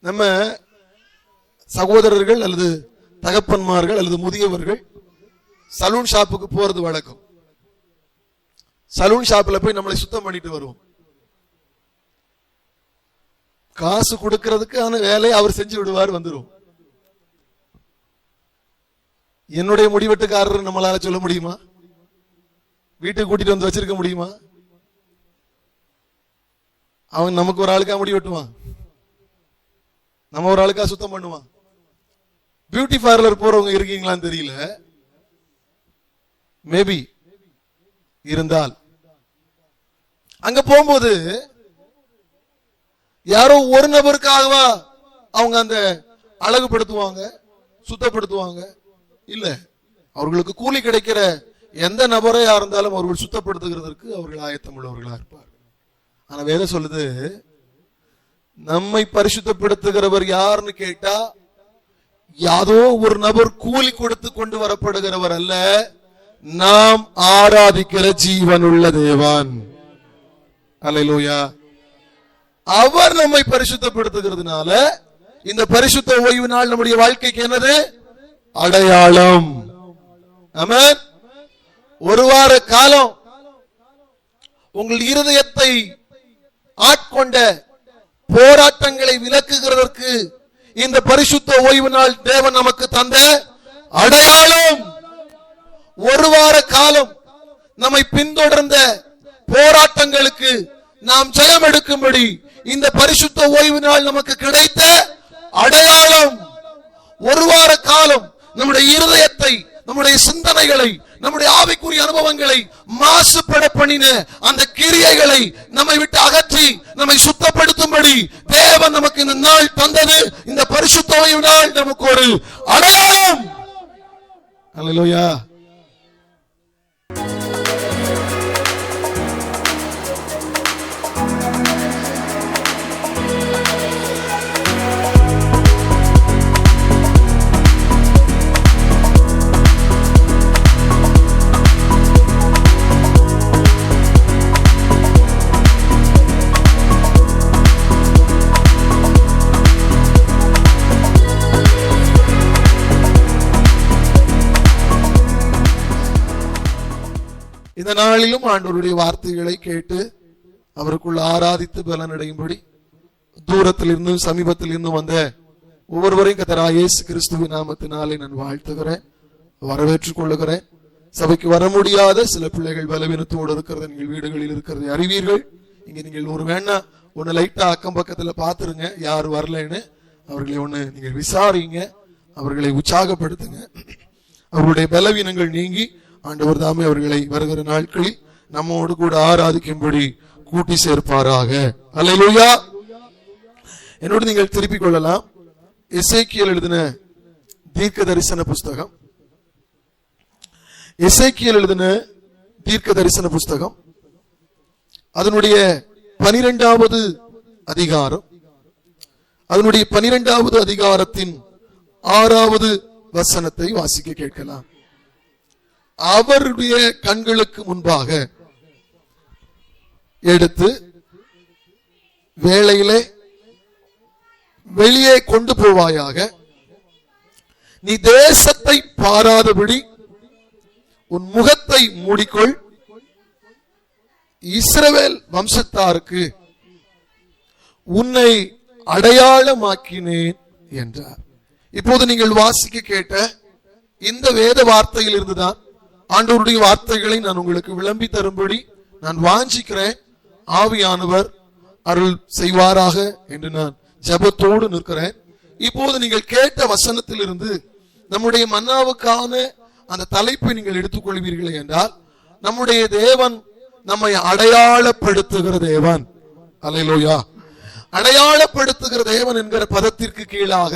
நம்ம சகோதரர்கள் அல்லது தகப்பன்மார்கள் அல்லது முதியவர்கள் சலூன் ஷாப்புக்கு போறது வழக்கம். சலூன் ஷாப்ல போய் நம்மளை சுத்தம் பண்ணிட்டு வருவோம். காசு கொடுக்கிறதுக்கான வேலையை அவர் செஞ்சு விடுவார், வந்துடும். என்னுடைய முடிவெட்டுக்காரர் நம்மளால சொல்ல முடியுமா? வீட்டுக்கு கூட்டிட்டு வந்து வச்சிருக்க முடியுமா? அவன் நமக்கு ஒரு ஆளுக்கா முடி வெட்டுவான், நம்ம ஒரு ஆளுக்கா சுத்தம் பண்ணுவான். பியூட்டி பார்லர் போறவங்க இருக்கீங்களான்னு தெரியல, மேபி இருந்தால் அங்க போகும்போது யாரோ ஒரு நபருக்காகவா அவங்க அந்த அழகுபடுத்துவாங்க, சுத்தப்படுத்துவாங்க? இல்ல, அவர்களுக்கு கூலி கிடைக்கிற எந்த நபரையா இருந்தாலும் அவர்கள் சுத்தப்படுத்துகிறதற்கு அவர்கள் ஆயத்தம் உள்ளவர்களா இருப்பார்கள். ஆனா வேதம் சொல்லுது, நம்மை பரிசுத்தப்படுத்துகிறவர் யாருன்னு கேட்டா யாதோ ஒரு நபர் கூலி கொடுத்து கொண்டு வரப்படுகிறவர் அல்ல, நாம் ஆராதிக்கிற ஜீவனுள்ள தேவன். அல்லேலூயா. அவர் நம்மை பரிசுத்தப்படுத்துகிறதுனால இந்த பரிசுத்த ஓய்வு நாள் நம்முடைய வாழ்க்கைக்கு என்னது? அடையாளம். ஆமென். ஒரு வார காலம் உங்கள் இருதயத்தை ஆட்கொண்ட போராட்டங்களை விலக்குகிறதற்கு இந்த பரிசுத்த ஓய்வு நாள் தேவன் நமக்கு தந்த அடையாளம். ஒரு வார காலம் நம்மை பின்தொடர்ந்த போராட்டங்களுக்கு நாம் ஜெயம் எடுக்கும்படி இந்த பரிசுத்த ஓய்வு நாள் நமக்கு கிடைத்த அடையாளம். ஒரு வார காலம் நம்முடைய இருதயத்தை, நம்முடைய சிந்தனைகளை, நம்முடைய ஆவிக்குரிய அனுபவங்களை மாசுபட பண்ணின அந்த கிரியைகளை நம்மை விட்டு அகற்றி நம்மை சுத்தப்படுத்தும்படி தேவன் நமக்கு இந்த நாள் தந்தது. இந்த பரிசுத்த ஓய்வு நாள் நமக்கு ஒரு அடையாளம். அல்லேலூயா. இந்த நாளிலும் ஆண்டவருடைய வார்த்தைகளை கேட்டு அவருக்குள் ஆராதித்து பலனடையும்படி தூரத்தில் இருந்தும் சமீபத்தில் இருந்தும் வந்த ஒவ்வொருவரையும் கர்த்தராகிய இயேசு கிறிஸ்துவின் நாமத்தினாலே நான் வாழ்த்துகிறேன், வரவேற்றுக் கொள்ளுகிறேன். சபைக்கு வர முடியாத சில பிள்ளைகள் பலவீனத்தோடு இருக்கிறது நீங்கள் வீடுகளில் இருக்கிறதை அறிவீர்கள். இங்க நீங்கள் ஒரு வேணா ஒன்னு லைட்டா அக்கம் பக்கத்துல பாத்துருங்க, யார் வரலன்னு அவர்களை ஒண்ணு நீங்கள் விசாரிங்க, அவர்களை உற்சாகப்படுத்துங்க. அவர்களுடைய பலவீனங்கள் நீங்கி ஆண்டவர் தாமே அவர்களை வருகிற நாட்களில் நம்மோடு கூட ஆராதிக்கும்படி கூட்டி சேர்ப்பாராக. அல்லேலூயா. என்னோடு நீங்கள் திருப்பிக் கொள்ளலாம். எசேக்கியேல் எழுதின தீர்க்க தரிசன புஸ்தகம், எசேக்கியேல் எழுதின தீர்க்க தரிசன புஸ்தகம், அதனுடைய 12வது அதிகாரம், அதனுடைய 12வது அதிகாரத்தின் 6வது வசனத்தை வாசிக்க கேட்கலாம். அவருடைய கண்களுக்கு முன்பாக எடுத்து வேளையிலே வெளியே கொண்டு போவாயாக. நீ தேசத்தை பாராதபடி உன் முகத்தை மூடிக்கொள், இஸ்ரவேல் வம்சத்தாருக்கு உன்னை அடையாளமாக்கினேன் என்றார். இப்போது நீங்கள் வாசிக்க கேட்ட இந்த வேத வார்த்தையில் இருந்துதான் ஆண்டவருடைய வார்த்தைகளை நான் உங்களுக்கு விளம்பி தரும்படி நான் வாஞ்சிக்கிறேன். ஆவியானவர் அருள் செய்வாராக என்று நான் ஜெபத்தோடு நிற்கிறேன். இப்போது நீங்கள் கேட்ட வசனத்தில் இருந்து நம்முடைய மன்னாவுக்கான அந்த தலைப்பை நீங்கள் எடுத்துக்கொள்வீர்களே என்றால், நம்முடைய தேவன் நம்மை அடையாளப்படுத்துகிற தேவன். அல்லேலூயா. அடையாளப்படுத்துகிற தேவன் என்கிற பதத்திற்கு கீழாக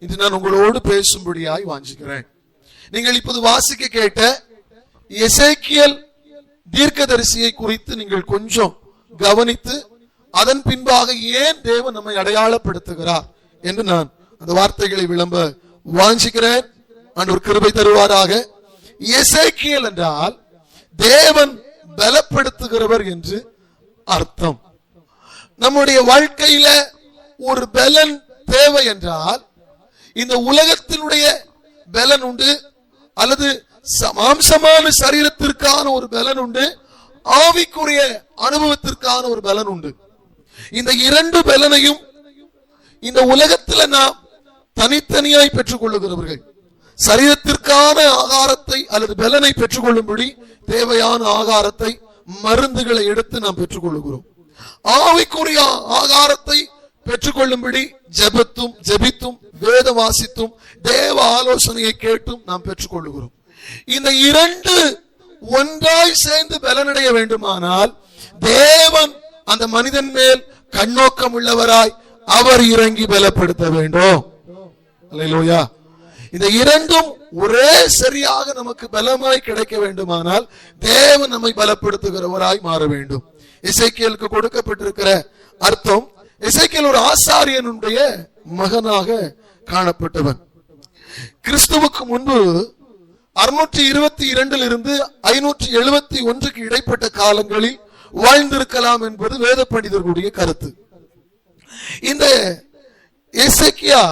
இன்று நான் உங்களோடு பேசும்படியாய் வாஞ்சிக்கிறேன். நீங்கள் இப்போது வாசிக்க கேட்ட எசேக்கியேல் தீர்க்கதரிசியை குறித்து நீங்கள் கொஞ்சம் கவனித்து அதன் பின்பாக ஏன் தேவன் நம்மை அடையாளப்படுத்துகிறார் என்று நான் அந்த வார்த்தைகளை விளம்ப வாஞ்சிக்கிறேன். ஆண்டவர் கிருபை தருவாராக. எசேக்கியேல் என்றால் தேவன் பலப்படுத்துகிறவர் என்று அர்த்தம். நம்முடைய வாழ்க்கையில ஒரு பலன் தேவை என்றால் இந்த உலகத்தினுடைய பலன் உண்டு, அல்லது மாம்சமான சரீரத்திற்கான ஒரு பலன் உண்டு, ஆவிக்குரிய அனுபவத்திற்கான ஒரு பலன் உண்டு. இந்த இரண்டு பலனையும் இந்த உலகத்தில் நாம் தனித்தனியாய் பெற்றுக் கொள்ளுகிறவர்கள். சரீரத்திற்கான ஆகாரத்தை அல்லது பலனை பெற்றுக் கொள்ளும்படி தேவையான ஆகாரத்தை, மருந்துகளை எடுத்து நாம் பெற்றுக் கொள்ளுகிறோம். ஆவிக்குரிய ஆகாரத்தை பெற்றுக்கொள்ளும்படி ஜெபித்தும் வேத வாசித்தும் தேவ ஆலோசனையை கேட்டும் நாம் பெற்றுக் கொள்ளுகிறோம். இந்த இரண்டு ஒன்றாய் சேர்ந்து பலனடைய வேண்டுமானால் தேவன் அந்த மனிதன் மேல் கண்ணோக்கம் உள்ளவராய் அவர் இறங்கி பலப்படுத்த வேண்டும். அல்லேலூயா. இந்த இரண்டும் ஒரே சரியாக நமக்கு பலமாய் கிடைக்க வேண்டுமானால் தேவன் நம்மை பலப்படுத்துகிறவராய் மாற வேண்டும். எசேக்கியேலுக்கு கொடுக்கப்பட்டிருக்கிற அர்த்தம், எசேக்கியேல் ஒரு ஆசாரியனுடைய மகனாக காணப்பட்டவன். கிறிஸ்துவுக்கு முன்பு 622 இருந்து 571 இடைப்பட்ட காலங்களில் வாழ்ந்திருக்கலாம் என்பது வேத பண்டிதர்களுடைய கருத்து. இந்த எசேக்கியா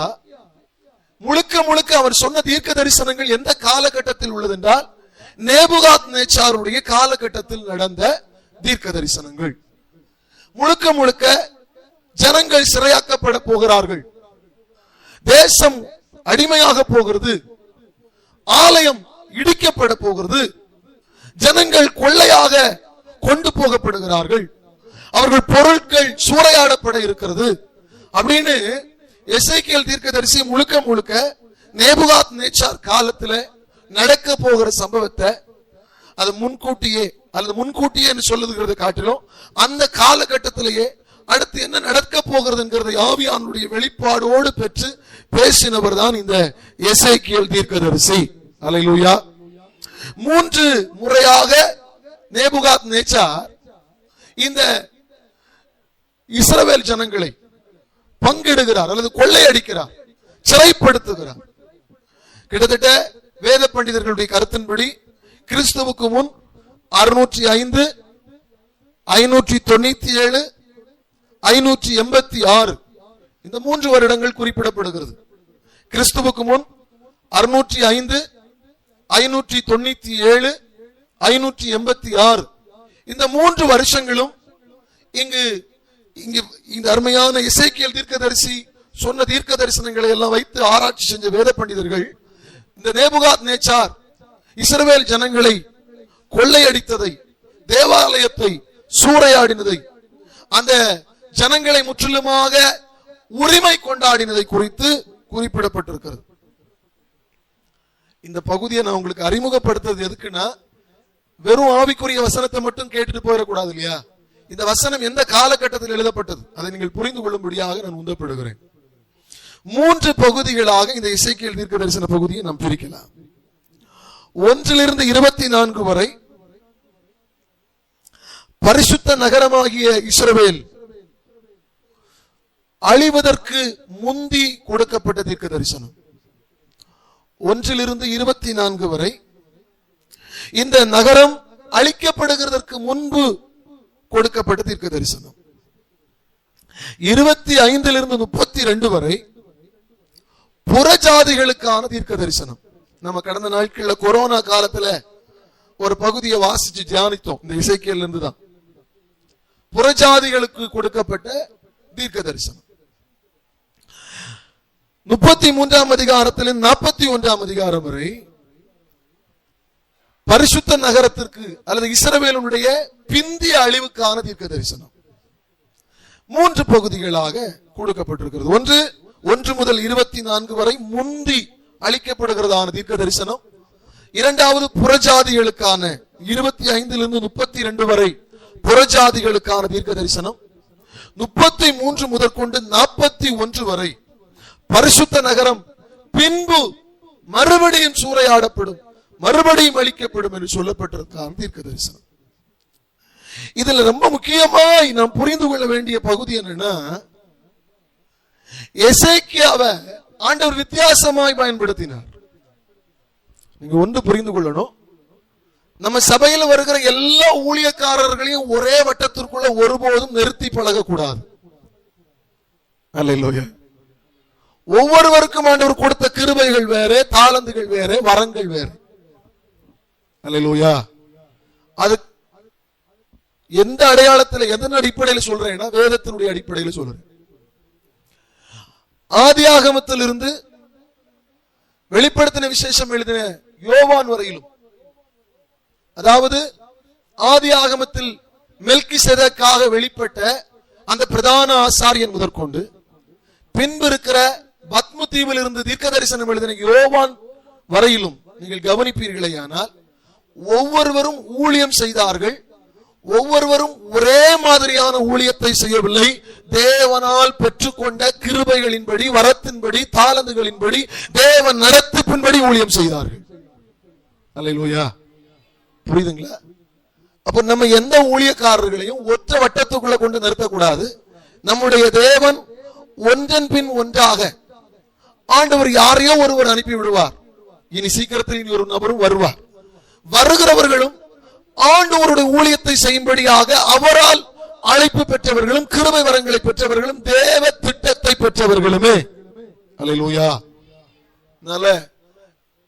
முழுக்க அவர் சொன்ன தீர்க்க தரிசனங்கள் எந்த காலகட்டத்தில் உள்ளது என்றால் நேபுகாத்நேச்சாருடைய காலகட்டத்தில் நடந்த தீர்க்க தரிசனங்கள். முழுக்க ஜனங்கள் சிறையாக்கப்பட போகிறார்கள், தேசம் அடிமையாக போகிறது, ஆலயம் இடிக்கப்பட போகிறது, ஜனங்கள் கொள்ளையாக கொண்டு போகப்படுகிறார்கள், அவர்கள் பொருட்கள் சூறையாடப்பட இருக்கிறது அப்படின்னு எசேக்கியேல் தீர்க்கதரிசி முழுக்க நேபுகாத்நேச்சார் காலத்துல நடக்க போகிற சம்பவத்தை அது முன்கூட்டியே சொல்லுகிறது காட்டிலும் அந்த காலகட்டத்திலேயே அடுத்து என்ன நடக்க போகிறது ஆவியானுடைய வெளிப்பாடோடு பெற்று பேசினவர் தான் இந்த எசேக்கியேல் தீர்க்கதரிசி. அல்லேலூயா. 3 முறையாக நேபுகாத்நேச்சார் இந்த இஸ்ரவேல் ஜனங்களை பங்கிடுகிறார் அல்லது கொள்ளையடிக்கிறார், சிறைப்படுத்துகிறார். கிட்டத்தட்ட வேத பண்டிதர்களுடைய கருத்தின்படி கிறிஸ்துவுக்கு முன் 605, 597, 586 இந்த 3 வருடங்கள் குறிப்பிடப்படுகிறது. கிறிஸ்துவுக்கு முன் 605, 597, 586 இந்த 3 வருஷங்களும் இங்கு இந்த அருமையான எசேக்கியேல் தீர்க்கதரிசி சொன்ன தீர்க்க தரிசனங்களை எல்லாம் வைத்து ஆராய்ச்சி செஞ்ச வேத பண்டிதர்கள் இந்த நேபுகாத்நேச்சார் இஸ்ரவேல் ஜனங்களை கொள்ளையடித்ததை, தேவாலயத்தை சூறையாடினதை, அந்த ஜனங்களை முற்றிலுமாக உரிமை கொண்டாடினதை குறித்து குறிப்பிடப்பட்டிருக்கிறது. இந்த பகுதியை நான் உங்களுக்கு அறிமுகப்படுத்துறது எதுக்குன்னா, வெறும் ஆவிக்குரிய வசனத்தை மட்டும் கேட்டுட்டு போயிடக்கூடாது இல்லையா? இந்த வசனம் எந்த காலகட்டத்தில் எழுதப்பட்டது அதை நீங்கள் புரிந்து கொள்ளும்படியாக நான் உந்தப்படுகிறேன். 3 பகுதிகளாக இந்த எசேக்கியேல் தீர்க்க தரிசன பகுதியை நாம் பிரிக்கலாம். 1 - 24 வரை பரிசுத்த நகரமாகிய இஸ்ரவேல் அழிவதற்கு முந்தி கொடுக்கப்பட்ட தீர்க்க தரிசனம். 1 - 24 வரை இந்த நகரம் அழிக்கப்படுகிறதற்கு முன்பு கொடுக்கப்பட்ட தீர்க்க தரிசனம். 25 - 32 வரை புறஜாதிகளுக்கான தீர்க்க தரிசனம். நம்ம கடந்த நாட்கள்ல கொரோனா காலத்துல ஒரு பகுதியை வாசிச்சு தியானித்தோம். இந்த எசேக்கியேல்ல இருந்து தான் புறஜாதிகளுக்கு கொடுக்கப்பட்ட தீர்க்க தரிசனம். 33ஆம் அதிகாரத்திலிருந்து 41ஆம் அதிகாரம் வரை பரிசுத்த நகரத்திற்கு அல்லது இஸ்ரவேலுடைய பிந்திய அழிவுக்கான தீர்க்க தரிசனம் 3 பகுதிகளாக கொடுக்கப்பட்டிருக்கிறது. 1 முதல் 24 வரை முந்தி அளிக்கப்படுகிறதான தீர்க்க தரிசனம். 2வது புறஜாதிகளுக்கான 25 - 32 வரை புறஜாதிகளுக்கான தீர்க்க தரிசனம். 33 முதற்கொண்டு 41 வரை பரிசுத்த நகரம் பின்பு மறுபடியும் சூறையாடப்படும், மறுபடியும் அளிக்கப்படும் என்று சொல்லப்பட்டிருக்கான தீர்க்க தரிசனம். இதுல ரொம்ப முக்கியமாய் நாம் புரிந்து கொள்ள வேண்டிய பகுதி என்னன்னா, எசேக்கியாவை ஆண்டவர் வித்தியாசமாய் பயன்படுத்தினார். நீங்க ஒன்று புரிந்து கொள்ளணும், நம்ம சபையில் வருகிற எல்லா ஊழியக்காரர்களையும் ஒரே வட்டத்திற்குள்ள ஒருபோதும் நிறுத்தி பழகக்கூடாது. அல்லேலூயா. ஒவ்வொருவருக்கும் ஆண்டவர் கொடுத்த கிருபைகள் வேற, தாளந்துகள் வேற, வரங்கள் வேற. அல்லேலூயா. அது எந்த அடையாளத்தில், எதன் அடிப்படையில் சொல்றேன்னா வேதத்தினுடைய அடிப்படையில் சொல்றேன். ஆதியாகமத்தில் இருந்து வெளிப்படுத்தின விசேஷம் எழுதின யோவான் வரையிலும், அதாவது ஆதியாகமத்தில் மெல்கிசேதேக்காக வெளிப்பட்ட அந்த பிரதான ஆசாரியன் முதற்கொண்டு பின்பு இருக்கிற பத்மு தீவில் இருந்து தீர்க்க தரிசனம் எழுதின யோவான் வரையிலும் நீங்கள் கவனிப்பீர்களேயானால் ஒவ்வொருவரும் ஊழியம் செய்தார்கள். ஒவ்வொருவரும் ஒரே மாதிரியான ஊழியத்தை செய்யவில்லை. தேவனால் பெற்றுக்கொண்ட கிருபைகளின்படி, வரத்தின்படி, தாளந்துகளின்படி, தேவன் நடத்திப்பின்படி ஊழியம் செய்தார்கள். அல்லேலூயா. புரியுதுங்களா? அப்ப நம்ம எந்த ஊழியக்காரர்களையும் ஒற்ற வட்டத்துக்குள்ள கொண்டு நிறுத்தக்கூடாது. நம்முடைய தேவன் ஒன்றன் பின் ஒன்றாக ஆண்டவர் யாரையோ ஒருவர் அனுப்பி விடுவார். இனி சீக்கிரத்தில் இனி ஒரு நபரும் வருவார். வருகிறவர்களும் ஆண்டவருடைய ஊழியத்தை செய்யும்படியாக அவரால் அழைப்பு பெற்றவர்களும் கிருபை வரங்களை பெற்றவர்களும் தேவ திட்டத்தை பெற்றவர்களுமே. அல்லேலூயா. அதனால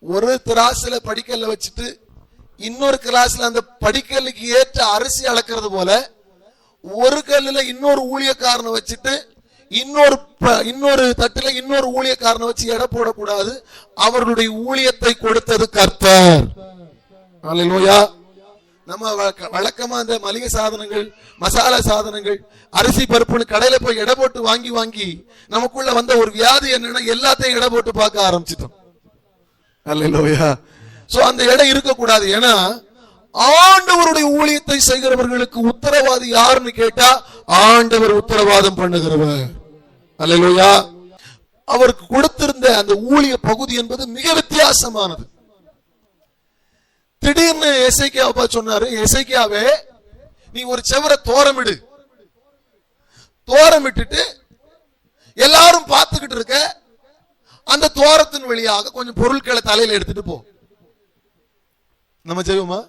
ஒரு திராசுல படிக்கல்ல வச்சுட்டு இன்னொரு கிளாஸ்ல அந்த படிக்கல்லுக்கு ஏற்ற அரிசி அளக்கிறது போல ஒரு கல்லுல இன்னொரு ஊழியக்காரனை வச்சுட்டு இன்னொரு தட்டுல இன்னொரு ஊழியக்காரனை வச்சு எடை போடக்கூடாது. அவர்களுடைய ஊழியத்தை கொடுத்தது கர்த்தர். அல்லேலூயா. நம்ம வழக்கமா அந்த மளிகை சாதனங்கள், மசாலா சாதனங்கள், அரிசி பருப்புன்னு கடையில போய் எடை போட்டு வாங்கி வாங்கி நமக்குள்ள வந்த ஒரு வியாதி என்னன்னா எல்லாத்தையும் எடை போட்டு பார்க்க ஆரம்பிச்சிட்டோம். அல்லேலூயா. சோ அந்த எடை இருக்கக்கூடாது. ஏன்னா ஆண்டவருடைய ஊழியத்தை செய்கிறவர்களுக்கு உத்தரவாதி யாருன்னு கேட்டா ஆண்டவர் உத்தரவாதம் பண்ணுகிறவர். அல்லேலூயா. அவருக்கு கொடுத்திருந்த அந்த ஊழிய பகுதி என்பது மிக வித்தியாசமானது. திடீர்னு எசேக்கியாவை சொன்னாரு, எசேக்கியாவே நீ ஒரு செவரை தோரமிடு, தோரமிட்டுட்டு எல்லாரும் பார்த்துக்கிட்டு இருக்க அந்த தோரத்தின் வழியாக கொஞ்சம் பொருட்களை தலையில எடுத்துட்டு போ. நம்ம செய்வோமா?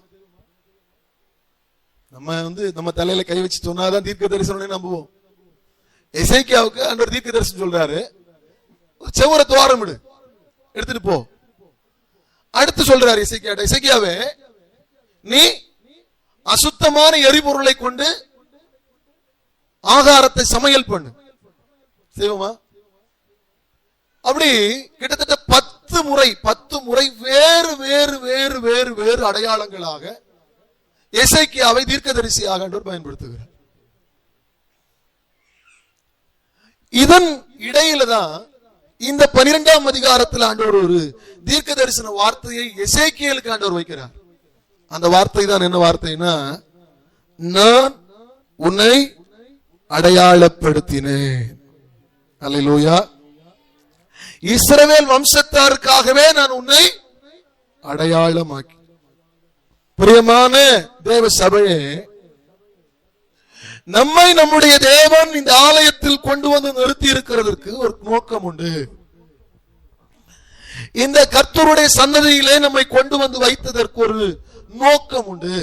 நம்ம தலையில கை வச்சு சொன்னாதான் தீர்க்க தரிசனம் நம்புவோம். எசேக்கியாவுக்கு ஆண்டவர் தீர்க்க தரிசனம் சொல்றாரு, செவரை தோரமிடு, எடுத்துட்டு போ. அடுத்து சொல்றாரு எசேக்கியாவே நீ அசுத்தமான எரிபொருளை கொண்டு ஆகாரத்தை சமையல் பண்ணு. செய்வோமா? அப்படி கிட்டத்தட்ட 10 முறை வேறு வேறு வேறு வேறு வேறு அடையாளங்களாக எசேக்கியாவை தீர்க்கதரிசியாக ஆண்டவர் பயன்படுத்துகிறார். இதன் இடையில தான் இந்த 12ஆம் அதிகாரத்தில் ஆண்டவர் ஒரு தீர்க்க தரிசன வார்த்தையை எசேக்கியேலுக்கு ஆண்டவர் வைக்கிறார். அந்த வார்த்தை தான் என்ன வார்த்தைனா, நான் உன்னை அடையாளப்படுத்தினேன். அல்லேலூயா. இஸ்ரவேல் வம்சத்தாருக்காகவே நான் உன்னை அடையாளமாக்கி. பிரியமான தேவ சபையே, நம்மை நம்முடைய தேவன் இந்த ஆலயத்தில் கொண்டு வந்து நிறுத்தி இருக்கிறதற்கு ஒரு நோக்கம் உண்டு. இந்த கர்த்தருடைய சன்னதியிலே நம்மை கொண்டு வந்து வைத்ததற்கு ஒரு நோக்கம் உண்டு.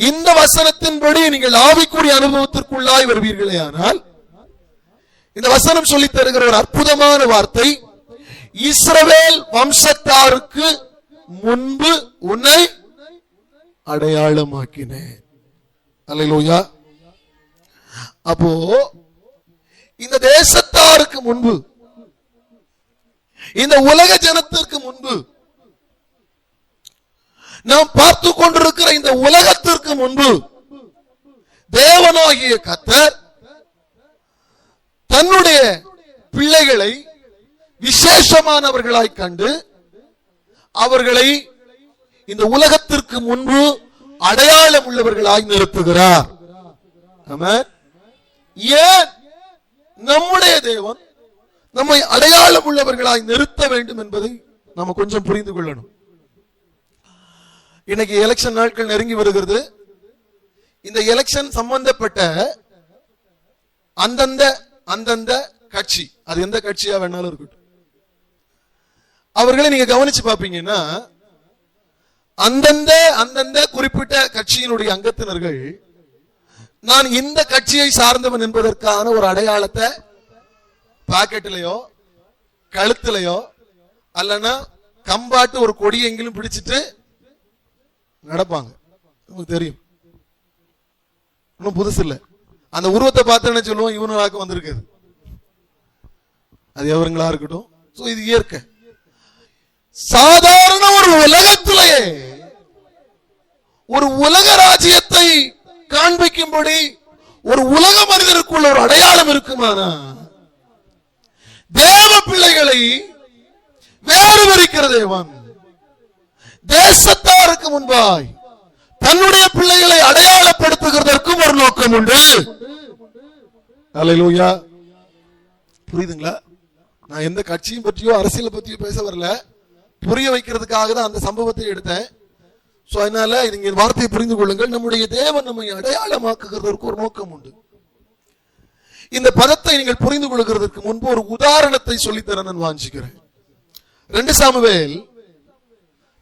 இந்த வசனத்தின்படி நீங்கள் ஆவிக்குரிய அனுபவத்திற்குள்ளாய் வருவீர்களே ஆனால், இந்த வசனம் சொல்லித் தருகிற ஒரு அற்புதமான வார்த்தை, இஸ்ரவேல் வம்சத்தாருக்கு முன்பு உன்னை அடையாளமாக்கினேன். அல்லேலூயா. அப்போ இந்த தேசத்தாருக்கு முன்பு, இந்த உலக ஜனத்திற்கு முன்பு, நாம் பார்த்து கொண்டிருக்கிற இந்த உலகத்திற்கு முன்பு தேவனாகிய கர்த்தர் தன்னுடைய பிள்ளைகளை விசேஷமானவர்களாய் கண்டு அவர்களை இந்த உலகத்திற்கு முன்பு அடையாளம் உள்ளவர்களாய் நிறுத்துகிறார். ஏன் நம்முடைய தேவன் நம்மை அடையாளம் உள்ளவர்களாய் நிறுத்த வேண்டும் என்பதை நம்ம கொஞ்சம் புரிந்து கொள்ளணும். இன்னைக்கு எலெக்ஷன் நாட்கள் நெருங்கி வருகிறது. இந்த எலெக்ஷன் சம்பந்தப்பட்ட அந்தந்த கட்சி, அது எந்த கட்சியா வேணாலும் இருக்கட்டும், அவர்களை நீங்க கவனிச்சு பாப்பீங்கன்னா அந்தந்த குறிப்பிட்ட கட்சியினுடைய அங்கத்தினர்கள் நான் இந்த கட்சியை சார்ந்தவன் என்பதற்கான ஒரு அடையாளத்தை பாக்கெட்லயோ கழுத்துலயோ அல்லனா கம்பாட்டு ஒரு கொடி எங்கிலும் பிடிச்சிட்டு நடப்பாங்க. உங்களுக்கு தெரியும், இன்னும் புதுசு இல்ல. அந்த உருவத்தை பார்த்து என்ன சொல்லுவோம், இவனுக்கு வந்திருக்குது. அது எவருங்களா இருக்கட்டும். இது இயற்கை. சாதாரண ஒரு உலகத்திலேயே ஒரு உலக ராஜ்யத்தை காண்பிக்கும்படி ஒரு உலக மனிதருக்குள்ள ஒரு அடையாளம் இருக்குமானா, தேவ பிள்ளைகளை வேறு விரிக்கிற தேவன் தேசத்தாருக்கு முன்பாய் தன்னுடைய பிள்ளைகளை அடையாளப்படுத்துகிறதற்கும் ஒரு நோக்கம் உண்டு. அல்லேலூயா. புரியுதுங்களா? நான் எந்த கட்சியும் பற்றியோ அரசியலை பற்றியோ பேச வரல, புரிய வைக்கிறதுக்காக தான் அந்த சம்பவத்தை எடுத்தேன். அதனால நீங்க வார்த்தையை புரிந்து கொள்ளுங்கள். நம்முடைய தேவன் நம்மை அடையாளமாக்குகிறதற்கு ஒரு நோக்கம் உண்டு. இந்த பதத்தை நீங்கள் புரிந்து கொள்கிறதற்கு முன்பு ஒரு உதாரணத்தை சொல்லித்தர நான் வாஞ்சிக்கிறேன். 2 சாமுவேல்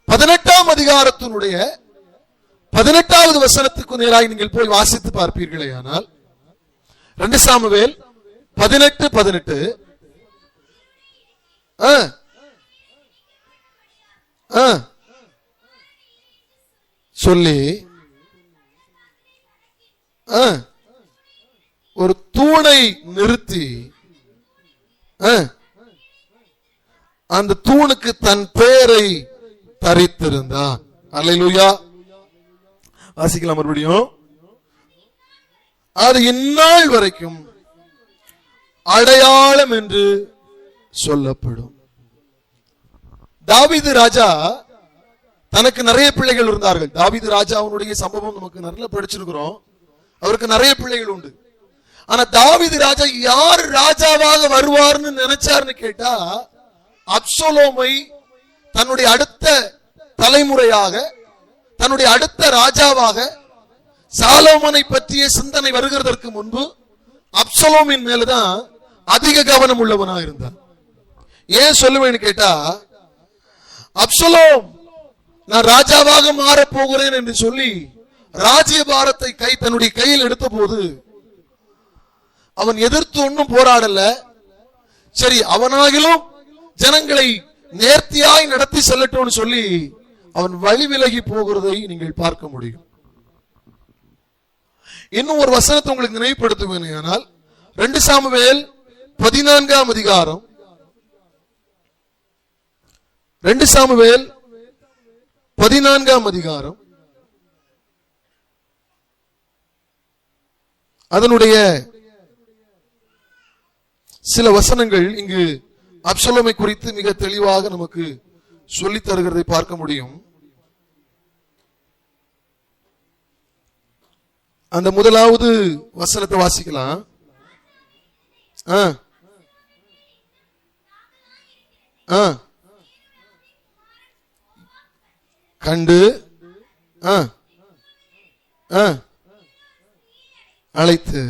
18ஆம் அதிகாரத்தினுடைய 18வது வசனத்துக்கு நேராக நீங்கள் போய் வாசித்து பார்ப்பீர்களே ஆனால், 2 சாமுவேல் 18:18 சொல்லி ஒரு தூணை நிறுத்தி அந்த தூணுக்கு தன் பெயரை தரித்திருந்தான். அல்லேலூயா. வாசிக்கலாம் மறுபடியும். அது இந்நாள் வரைக்கும் அடையாளம் என்று சொல்லப்படும். தாவீது ராஜா தனக்கு நிறைய பிள்ளைகள் இருந்தார்கள். தாவீது ராஜாவுடைய சம்பவம் நமக்கு நிறைய படிச்சிருக்கிறோம். அவருக்கு நிறைய பிள்ளைகள் உண்டு. ஆனா தாவீது ராஜா யார் ராஜாவாக வருவார்னு நினைச்சார்னு கேட்டா, அப்சலோமை தன்னுடைய அடுத்த தலைமுறையாக, தன்னுடைய அடுத்த ராஜாவாக சாலோமனை பற்றிய சிந்தனை வருகிறதற்கு முன்பு அப்சலோமின் மேலதான் அதிக கவனம் உள்ளவனாக இருந்தான். ஏன் சொல்லுவேன்னு கேட்டா, அப்சலோம் நான் ராஜாவாக மாற போகிறேன் என்று சொல்லி ராஜ்யபாரத்தை தன்னுடைய கையில் எடுத்த போது அவன் எதிர்த்து ஒன்னும் போராடல. சரி, அவனாகிலும் ஜனங்களை நேர்த்தியாய் நடத்தி செல்லட்டும் சொல்லி அவன் வழி விலகி போகிறதை நீங்கள் பார்க்க முடியும். இன்னும் ஒரு வசனத்தை உங்களுக்கு நினைவுபடுத்துவேன். ஆனால் 2 சாமுவேல் 14ஆம் அதிகாரம், 2 சாமுவேல் 14ஆம் அதிகாரம் அதனுடைய சில வசனங்கள் இங்கு அப்சலோமை குறித்து மிக தெளிவாக நமக்கு சொல்லித் தருகிறதை பார்க்க முடியும். அந்த முதலாவது வசனத்தை வாசிக்கலாம். கண்டு அழைத்து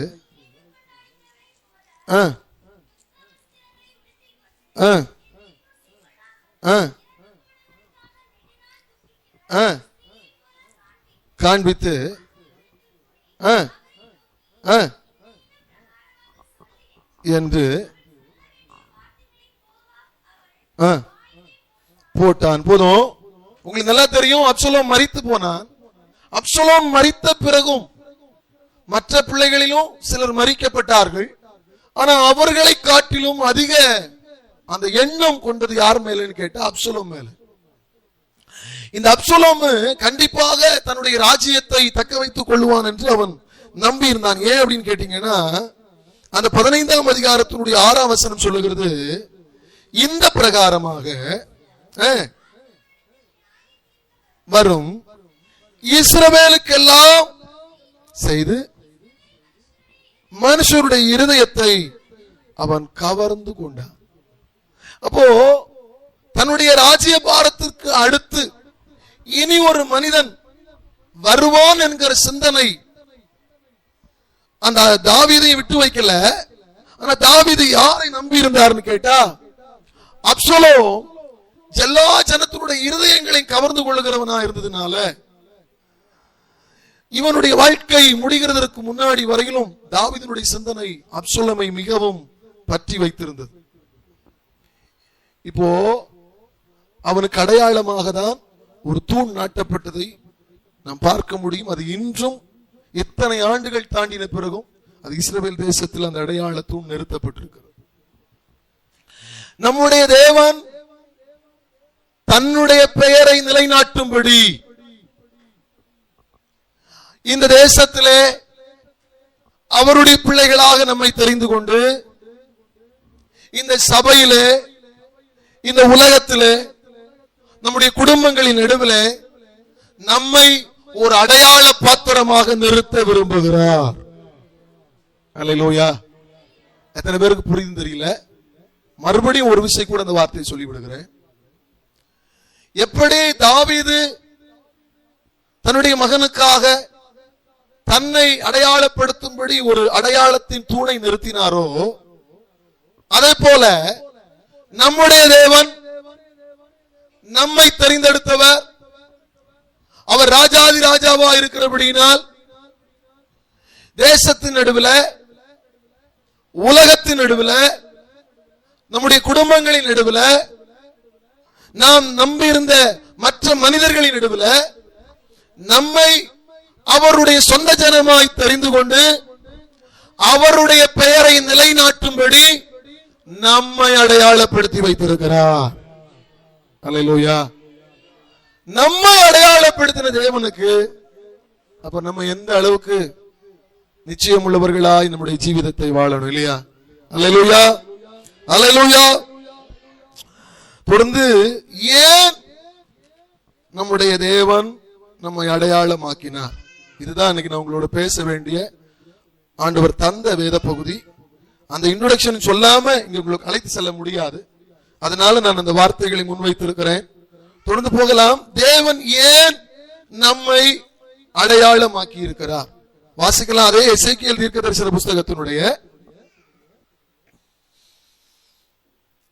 காண்பித்து என்று போட்டான். போதும். உங்களுக்கு நல்லா தெரியும், அப்சலோம் மரித்து போனான். அப்சலோம் மரித்த பிறகும் மற்ற பிள்ளைகளிலும் சிலர் மரிக்கப்பட்டார்கள். ஆனா அவர்களை காட்டிலும் அதிக அந்த எண்ணம் கொண்டது யார் மேலன்னு கேட்டா அப்சலோம் மேல. இந்த அப்சலோம் கண்டிப்பாக தன்னுடைய ராஜ்யத்தை தக்க வைத்துக் கொள்வான் என்று அவன் நம்பி இருந்தான். ஏன் அப்படின்னு கேட்டீங்கன்னா, அந்த 15ஆம் அதிகாரத்தினுடைய 6ஆம் வசனம் சொல்லுகிறது, இந்த பிரகாரமாக வரும் இஸ்ரவேலுக்கெல்லாம் செய்து மனுஷருடைய இருதயத்தை அவன் கவர்ந்து கொண்டான். அப்போ தன்னுடைய ராஜ்ய பாரத்திற்கு அடுத்து இனி ஒரு மனிதன் வருவான் என்கிற சிந்தனை அந்த தாவீதை விட்டு வைக்கல. ஆனா தாவீது யாரை நம்பி இருந்தார்னு கேட்டா, அப்சலோம் எல்லா ஜனத்தினுடைய இருதயங்களை கவர்ந்து கொள்ளுகிறவனா இருந்ததுனால இவனுடைய வாழ்க்கை முடிகிறதற்கு முன்னாடி வரையிலும் தாவீதினுடைய சிந்தனை அப்சலோமை மிகவும் பற்றி வைத்திருந்தது. இப்போ அவனுக்கு அடையாளமாக தான் ஒரு தூண் நாட்டப்பட்டதை நாம் பார்க்க முடியும். அது இன்றும் இத்தனை ஆண்டுகள் தாண்டின பிறகும் அது இஸ்ரவேல் தேசத்தில் அந்த அடையாள தூண் நிறுத்தப்பட்டிருக்கிறது. நம்முடைய தேவன் தன்னுடைய பெயரை நிலைநாட்டும்படி இந்த தேசத்திலே அவருடைய பிள்ளைகளாக நம்மை தெரிந்து கொண்டு இந்த சபையிலே, இந்த உலகத்திலே, நம்முடைய குடும்பங்களின் நடுவிலே நம்மை ஒரு அடையாள பாத்திரமாக நிறுத்த விரும்புகிறார். அல்லேலூயா. எத்தனை பேருக்கு புரியுது தெரியல. மறுபடியும் ஒரு விஷயம் கூட அந்த வார்த்தையை சொல்லிவிடுகிறேன். எப்படி தாவீது தன்னுடைய மகனுக்காக தன்னை அடையாளப்படுத்தும்படி ஒரு அடையாளத்தின் தூணை நிறுத்தினாரோ, அதே போல நம்முடைய தேவன் நம்மை தெரிந்தெடுத்தவர். அவர் ராஜாதி ராஜாவா இருக்கிறபடியினால் தேசத்தின் நடுவில், உலகத்தின் நடுவில், நம்முடைய குடும்பங்களின் நடுவில், நாம் நம்பியிருந்த மற்ற மனிதர்களின் நடுவில் நம்மை அவருடைய சொந்த ஜனமாய் தெரிந்து கொண்டு அவருடைய பெயரை நிலைநாட்டும்படி நம்மை அடையாளப்படுத்தி வைத்திருக்கிறார். அல்லேலூயா. நம்மை அடையாளப்படுத்தின தேவனுக்கு அப்ப நம்ம எந்த அளவுக்கு நிச்சயம் உள்ளவர்களாய் நம்முடைய ஜீவிதத்தை வாழணும் இல்லையா? அல்லேலூயா, அல்லேலூயா. தொடர்ந்து ஏன் நம்முடைய தேவன் நம்மை அடையாளமாக்கினார்? இதுதான் இன்னைக்கு நான் உங்களோட பேச வேண்டிய ஆண்டவர் தந்த வேத பகுதி. அந்த இன்ட்ரோடக்ஷன் சொல்லாம இங்க உங்களுக்கு அழைத்து செல்ல முடியாது. அதனால நான் அந்த வார்த்தைகளை முன்வைத்திருக்கிறேன். தொடர்ந்து போகலாம். தேவன் ஏன் நம்மை அடையாளமாக்கி இருக்கிறார்? வாசிக்கலாம். அதே எசேக்கியேல் தீர்க்கதரிசன புஸ்தகத்தினுடைய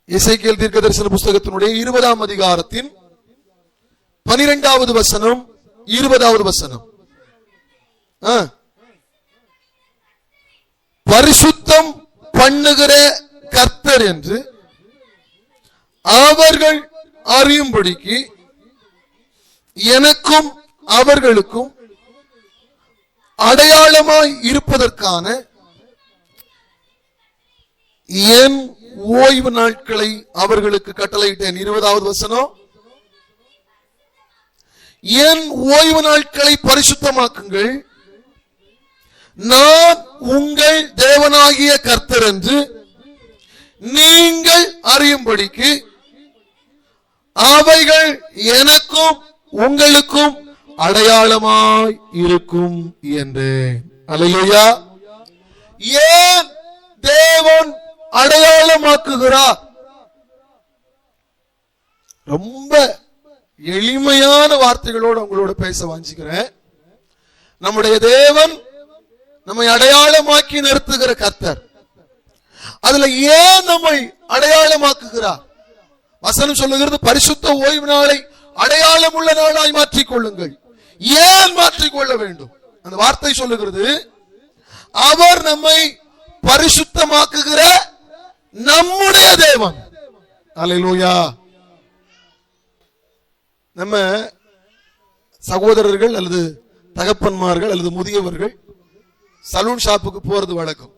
எசேக்கியேல் தீர்க்கதரிசன புஸ்தகத்தினுடைய 20ஆம் அதிகாரத்தின் 12வது வசனம், 20வது வசனம். பரிசுத்தம் பண்ணுகிற கர்த்தர் என்று அவர்கள் அறியும்படிக்கு எனக்கும் அவர்களுக்கும் அடையாளமாய் இருப்பதற்கான என் ஓய்வு நாட்களை அவர்களுக்கு கட்டளையிட்டேன். 20வது வசனம். என் ஓய்வு நாட்களை பரிசுத்தமாக்குங்கள், நான் உங்கள் தேவனாகிய கர்த்தர் என்று நீங்கள் அறியும்படிக்கு அவைகள் எனக்கும் உங்களுக்கும் அடையாளமாய் இருக்கும் என்றேன். அல்லேலூயா. ஏன் தேவன் அடையாளமாக்குகிறார்? ரொம்ப எளிமையான வார்த்தைகளோடு உங்களோட பேச வாஞ்சிக்கிறேன். நம்முடைய தேவன் நம்மை அடையாளமாக்கி நிறுத்துகிற கர்த்தர். அதுல ஏன் நம்மை அடையாளமாக்குகிறார்? வசனம் சொல்லுகிறது, பரிசுத்த ஓய்வு நாளை அடையாளம் உள்ள நாளாய் மாற்றிக் கொள்ளுங்கள். ஏன் மாற்றிக்கொள்ள வேண்டும்? அந்த வார்த்தை சொல்லுகிறது, அவர் நம்மை பரிசுத்தமாக்குகிற நம்முடைய தேவன். அல்லேலூயா. நம்ம சகோதரர்கள் அல்லது தகப்பன்மார்கள் அல்லது முதியவர்கள் சலூன் ஷாப்புக்கு போறது வழக்கம்.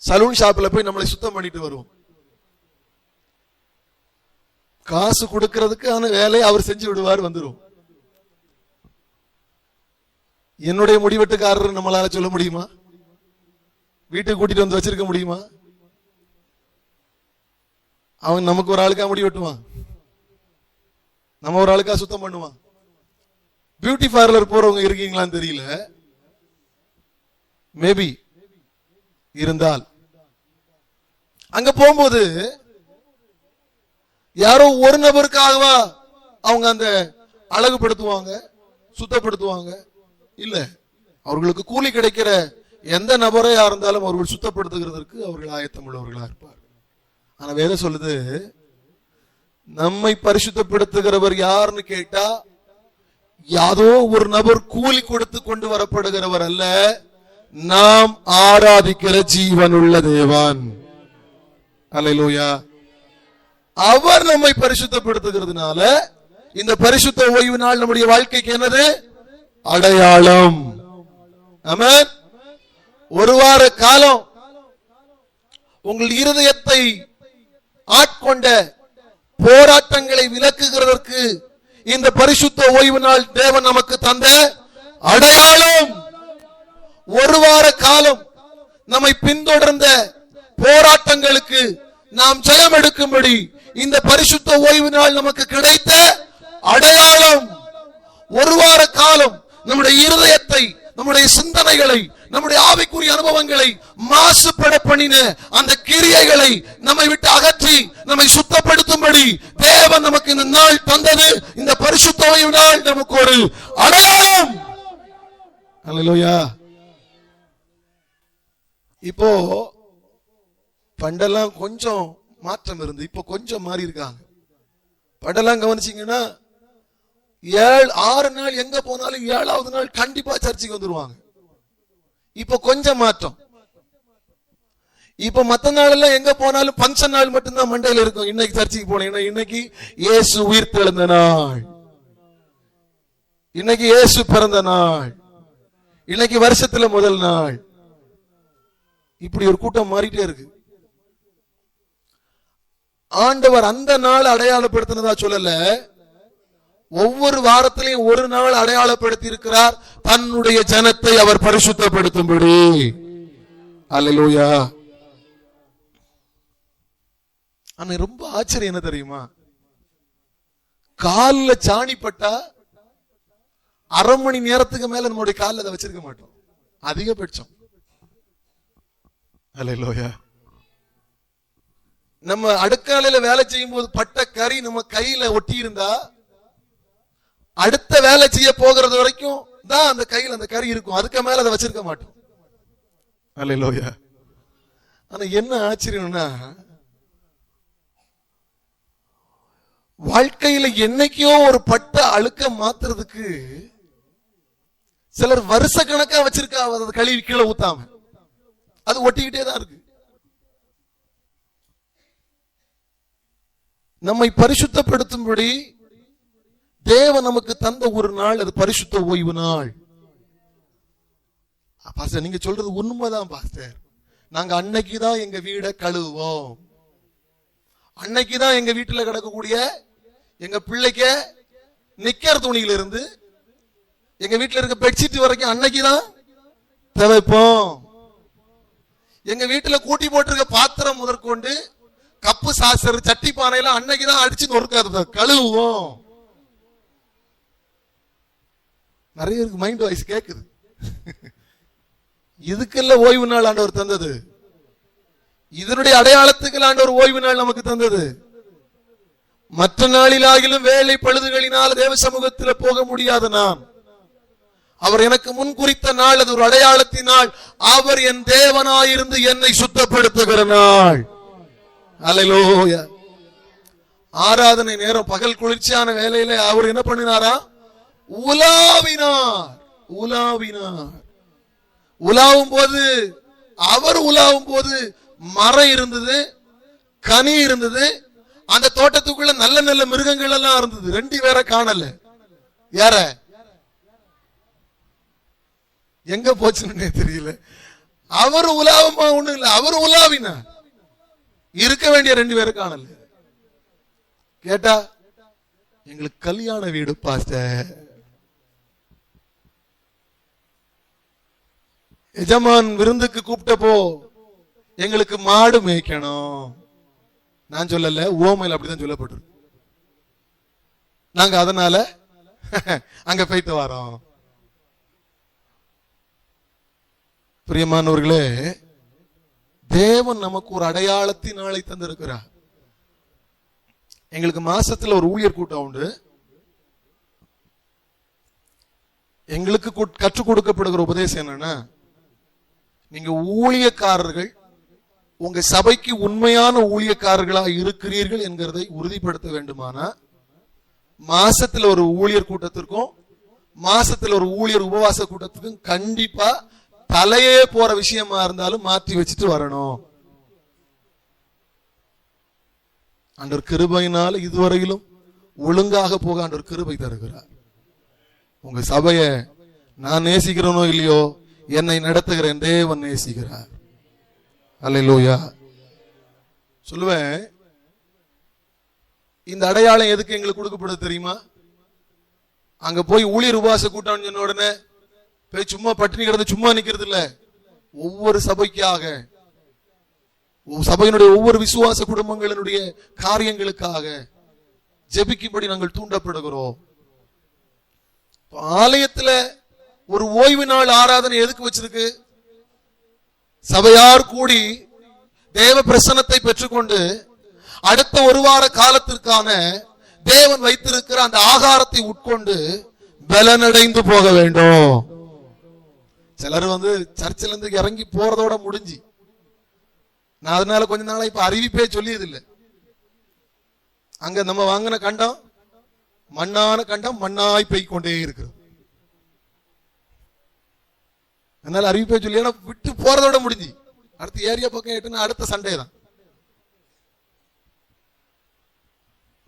சலூன் ஷாப்ல போய் நம்மளை சுத்தம் பண்ணிட்டு வருவோம். காசு கொடுக்கிறதுக்கான வேலையை அவர் செஞ்சு விடுவார், வந்துடும். என்னுடைய முடிவெட்டுக்காரர் நம்மளால சொல்ல முடியுமா? வீட்டுக்கு கூட்டிட்டு வந்து வச்சிருக்க முடியுமா? அவன் நமக்கு ஒரு ஆளுக்கா முடி வெட்டுவான், நம்ம ஒரு ஆளுக்கா சுத்தம் பண்ணுவான். பியூட்டி பார்லர் போறவங்க இருக்கீங்களான்னு தெரியல, மேபி இருந்தால் அங்க போகும்போது யாரோ ஒரு நபருக்காகவா அவங்க அந்த அழகுபடுத்துவாங்க, சுத்தப்படுத்துவாங்க? இல்ல, அவர்களுக்கு கூலி கிடைக்கிற எந்த நபரையா இருந்தாலும் அவர்கள் சுத்தப்படுத்துகிறதற்கு அவர்கள் ஆயத்தம் உள்ளவர்களா இருப்பார். ஆனா வேற சொல்லுது, நம்மை பரிசுத்தப்படுத்துகிறவர் யாருன்னு கேட்டா யாதோ ஒரு நபர் கூலி கொடுத்து கொண்டு வரப்படுகிறவர் அல்ல, நாம் ஆராதிக்கிற ஜீவனுள்ள தேவன். அல்லேலூயா. அவர் நம்மை பரிசுத்தப்படுத்துகிறதுனால இந்த பரிசுத்த ஓய்வு நாள் நம்முடைய வாழ்க்கைக்கு என்னது? அடையாளம். ஆமென். ஒரு வார காலம் உங்கள் இருதயத்தை ஆட்கொண்ட போராட்டங்களை விலக்குகிறதற்கு இந்த பரிசுத்த ஓய்வு நாள் தேவன் நமக்கு தந்த அடையாளம். ஒரு வார காலம் நம்மை பின்தொடர்ந்த போராட்டங்களுக்கு நாம் ஜெயம் எடுக்கும்படி இந்த பரிசுத்த ஓய்வு நாள் நமக்கு கிடைத்த அடையாளம். ஒரு வார காலம் நம்முடைய இருதயத்தை, நம்முடைய சிந்தனைகளை, நம்முடைய ஆவிக்குரிய அனுபவங்களை மாசுபட பண்ணின அந்த கிரியைகளை நம்மை விட்டு அகற்றி நம்மை சுத்தப்படுத்தும்படி தேவன் நமக்கு இந்த நாள் தந்தது. இந்த பரிசுத்த ஓய்வு நாள் நமக்கு ஒரு அடையாளம். அல்லேலூயா. இப்போ பண்டெல்லாம் கொஞ்சம் மாற்றம் இருந்து இப்ப கொஞ்சம் மாறி இருக்காங்க. பண்டெல்லாம் கவனிச்சீங்கன்னா 6 நாள் எங்க போனாலும் 7வது நாள் கண்டிப்பா சர்ச்சுக்கு வந்துருவாங்க. இப்ப கொஞ்சம் மாற்றம். இப்ப மத்த நாள் எல்லாம் எங்க போனாலும் பங்கன் நாள் மட்டும்தான் மண்டையில இருக்கும். இன்னைக்கு சர்ச்சுக்கு போனீங்கன்னா இன்னைக்கு இயேசு உயிர் தெழுந்த நாள், இன்னைக்கு இயேசு பிறந்த நாள், இன்னைக்கு வருஷத்துல முதல் நாள். இப்படி ஒரு கூட்டம் மாறிட்டே இருக்கு. ஆண்டவர் அந்த நாள் அடையாளப்படுத்தினதா சொல்லல, ஒவ்வொரு வாரத்திலையும் ஒரு நாள் அடையாளப்படுத்தி இருக்கிறார் தன்னுடைய ஜனத்தை அவர் பரிசுத்தப்படுத்தும்படி. அல்லேலூயா. ஆனா ரொம்ப ஆச்சரியம் என்ன தெரியுமா? கால்ல சாணி பட்டா 1/2 மணி நேரத்துக்கு மேல நம்முடைய காலில் அதை வச்சிருக்க மாட்டோம், அதிகபட்சம். அல்லேலூயா. நம்ம அடுக்காலையில வேலை செய்யும் போது பட்ட கறி நம்ம கையில ஒட்டி இருந்தா அடுத்த வேலை செய்ய போகிறது வரைக்கும் தான் அந்த கையில் அந்த கறி இருக்கும், அதுக்கு மேல அதை வச்சிருக்க மாட்டோம். அல்லேலூயா. ஆனா என்ன ஆச்சரியம்னா, வாழ்க்கையில என்னைக்கோ ஒரு பட்ட அழுக்க மாத்துறதுக்கு சிலர் வருஷ கணக்கா வச்சிருக்கா, அதை கழுவி கீழே ஊத்தாம அது ஒட்டிக்கிட்டே தான் இருக்கு. நம்மை பரிசுத்தப்படுத்தும்படி தேவன் நமக்கு தந்த ஒரு நாள், அது பரிசுத்த ஓய்வு நாள். பாஸ்டர் நீங்க சொல்றது உண்மைதான் பாஸ்டர். நாங்க அன்னைக்குதான் எங்க வீட கழுவுவோம், அன்னைக்குதான் எங்க வீட்டுல கிடக்கக்கூடிய எங்க பிள்ளைக்கு நிக்கிற துணியில இருந்து எங்க வீட்டுல இருக்க பெட்ஷீட் வரைக்கும் அன்னைக்குதான் துவைப்போம். எங்க வீட்டுல கூட்டி போட்டிருக்க பாத்திரம் முதற்கொண்டு கப்பு சாசர் சட்டி பானையெல்லாம் அன்னைக்குதான் அடிச்சு நொறுக்கிறது கழுவுவோம். நிறைய இருக்கு, மைண்ட் வாய்ஸ் கேக்குது. இதுக்கெல்லாம் ஓய்வு நாள் ஆண்டவர் தந்தது, இதனுடைய அடையாளத்துக்கு ஆண்டவர் ஓய்வு நாள் நமக்கு தந்தது. மற்ற நாளிலாகிலும் வேலை பழுதுகளினால் தேவ சமூகத்தில் போக முடியாத நாம், அவர் எனக்கு முன் குறித்த நாள், அது ஒரு அடையாளத்தினால். அவர் என் தேவனாயிருந்து என்னை சுத்தப்படுத்துகிற நாள். அல்லேலூயா. ஆராதனை நேரம் பகல் குளிர்ச்சியான வேலையில அவர் என்ன பண்ணினாரா? உலாவினார். உலாவும் போது, அவர் உலாவும் போது மரம் இருந்தது, கனி இருந்தது, அந்த தோட்டத்துக்குள்ள நல்ல நல்ல மிருகங்கள் எல்லாம் இருந்தது. 2 பேரை காணல. யார எங்க போச்சுன்னு தெரியல. அவர் உலாவமா ஒண்ணு இல்ல, அவர் உலாவினார். இருக்க வேண்டிய 2 பேரை காணல. கேட்டா எங்களுக்கு கல்யாண வீடு பாஸ்டர், எஜமான் விருந்துக்கு கூப்பிட்டப்போ எங்களுக்கு மாடு மேய்க்கணும். நான் சொல்லல, ஓமையில அப்படிதான் சொல்லப்பட்டிருக்கு. நாங்க அதனால அங்க போயிட்டு வரோம். பிரியமானவர்களே, தேவன் நமக்கு ஒரு அடையாளத்தின் நாளை தந்திருக்கிறார். எங்களுக்கு மாசத்துல ஒரு ஊழியர் கூட்டம் உண்டு. எங்களுக்கு கற்றுக் கொடுக்கப்படுகிற உபதேசம் என்னன்னா, நீங்க ஊழியக்காரர்கள் உங்க சபைக்கு உண்மையான ஊழியக்காரர்களாக இருக்கிறீர்கள் என்கிறதை உறுதிப்படுத்த வேண்டுமானா, மாசத்துல ஒரு ஊழியர் கூட்டத்திற்கும் மாசத்துல ஒரு ஊழியர் உபவாச கூட்டத்திற்கும் கண்டிப்பா தலையே போற விஷயமா இருந்தாலும் மாற்றி வச்சுட்டு வரணும். ஆண்டவர் கிருபையினால இதுவரையிலும் ஒழுங்காக போக ஆண்டவர் கிருபை தருகிறார். உங்க சபைய நான் நேசிக்கிறேனோ இல்லையோ, என்னை நடத்துகிற என் தேவன் நேசிக்கிறார். அல்லேலூயா. சொல்லுவேன், இந்த அடையாளம் எதுக்கு எங்களுக்கு கொடுக்கப்படுது தெரியுமா? அங்க போய் ஊழியர் உபவாச கூட்டம் சொன்ன உடனே போய் சும்மா பட்டினி கிடந்து சும்மா நிக்கிறது இல்ல. ஒவ்வொரு சபைக்காக, சபையினுடைய ஒவ்வொரு விசுவாச குடும்பங்களினுடைய காரியங்களுக்காக ஜெபிக்கும்படி நாங்கள் தூண்டப்படுகிறோம். ஆலயத்துல ஒரு ஓய்வு நாள் ஆராதனை எதுக்கு வச்சிருக்கு? சபையார் கூடி தேவ பிரசன்னத்தை பெற்றுக்கொண்டு அடுத்த ஒரு வார காலத்திற்கான தேவன் வைத்திருக்கிற அந்த ஆகாரத்தை உட்கொண்டு பலனடைந்து போக வேண்டும். சிலர் சர்ச்சில இருந்து இறங்கி போறதோட முடிஞ்சு. நான் அதனால கொஞ்ச நாளா இப்ப அறிவிப்பே சொல்லியது இல்லை. அங்க நம்ம வாங்கின கண்டம் மண்ணான கண்டம் மண்ணாய் பெய்கொண்டே இருக்கிறது. அதனால அறிவிப்பே சொல்லி விட்டு போறதோட முடிஞ்சு. அடுத்த ஏரியா பக்கம் ஏட்டுனா அடுத்த சண்டே தான்.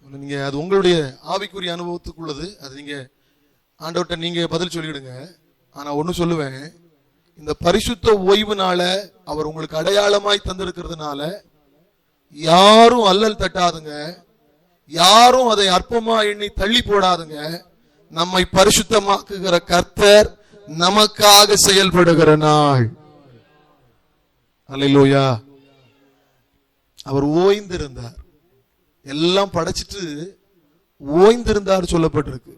நீங்க அது உங்களுடைய ஆவிக்குரிய அனுபவத்துக்குள்ளது. அது நீங்க ஆண்டவர்கிட்ட நீங்க பதில் சொல்லிடுங்க. ஆனா ஒண்ணு சொல்லுவேன், இந்த பரிசுத்த ஓய்வுனால அவர் உங்களுக்கு அடையாளமாய் தந்திருக்கிறதுனால யாரும் அல்லல் தட்டாதுங்க, யாரும் அதை அற்பமா எண்ணி தள்ளி போடாதுங்க. நம்மை பரிசுத்தமாக்குகிற கர்த்தர் நமக்காக செயல்படுகிற நாள். அல்லேலூயா. அவர் ஓய்ந்திருந்தார், எல்லாம் படைச்சிட்டு ஓய்ந்திருந்தார் சொல்லப்பட்டிருக்கு.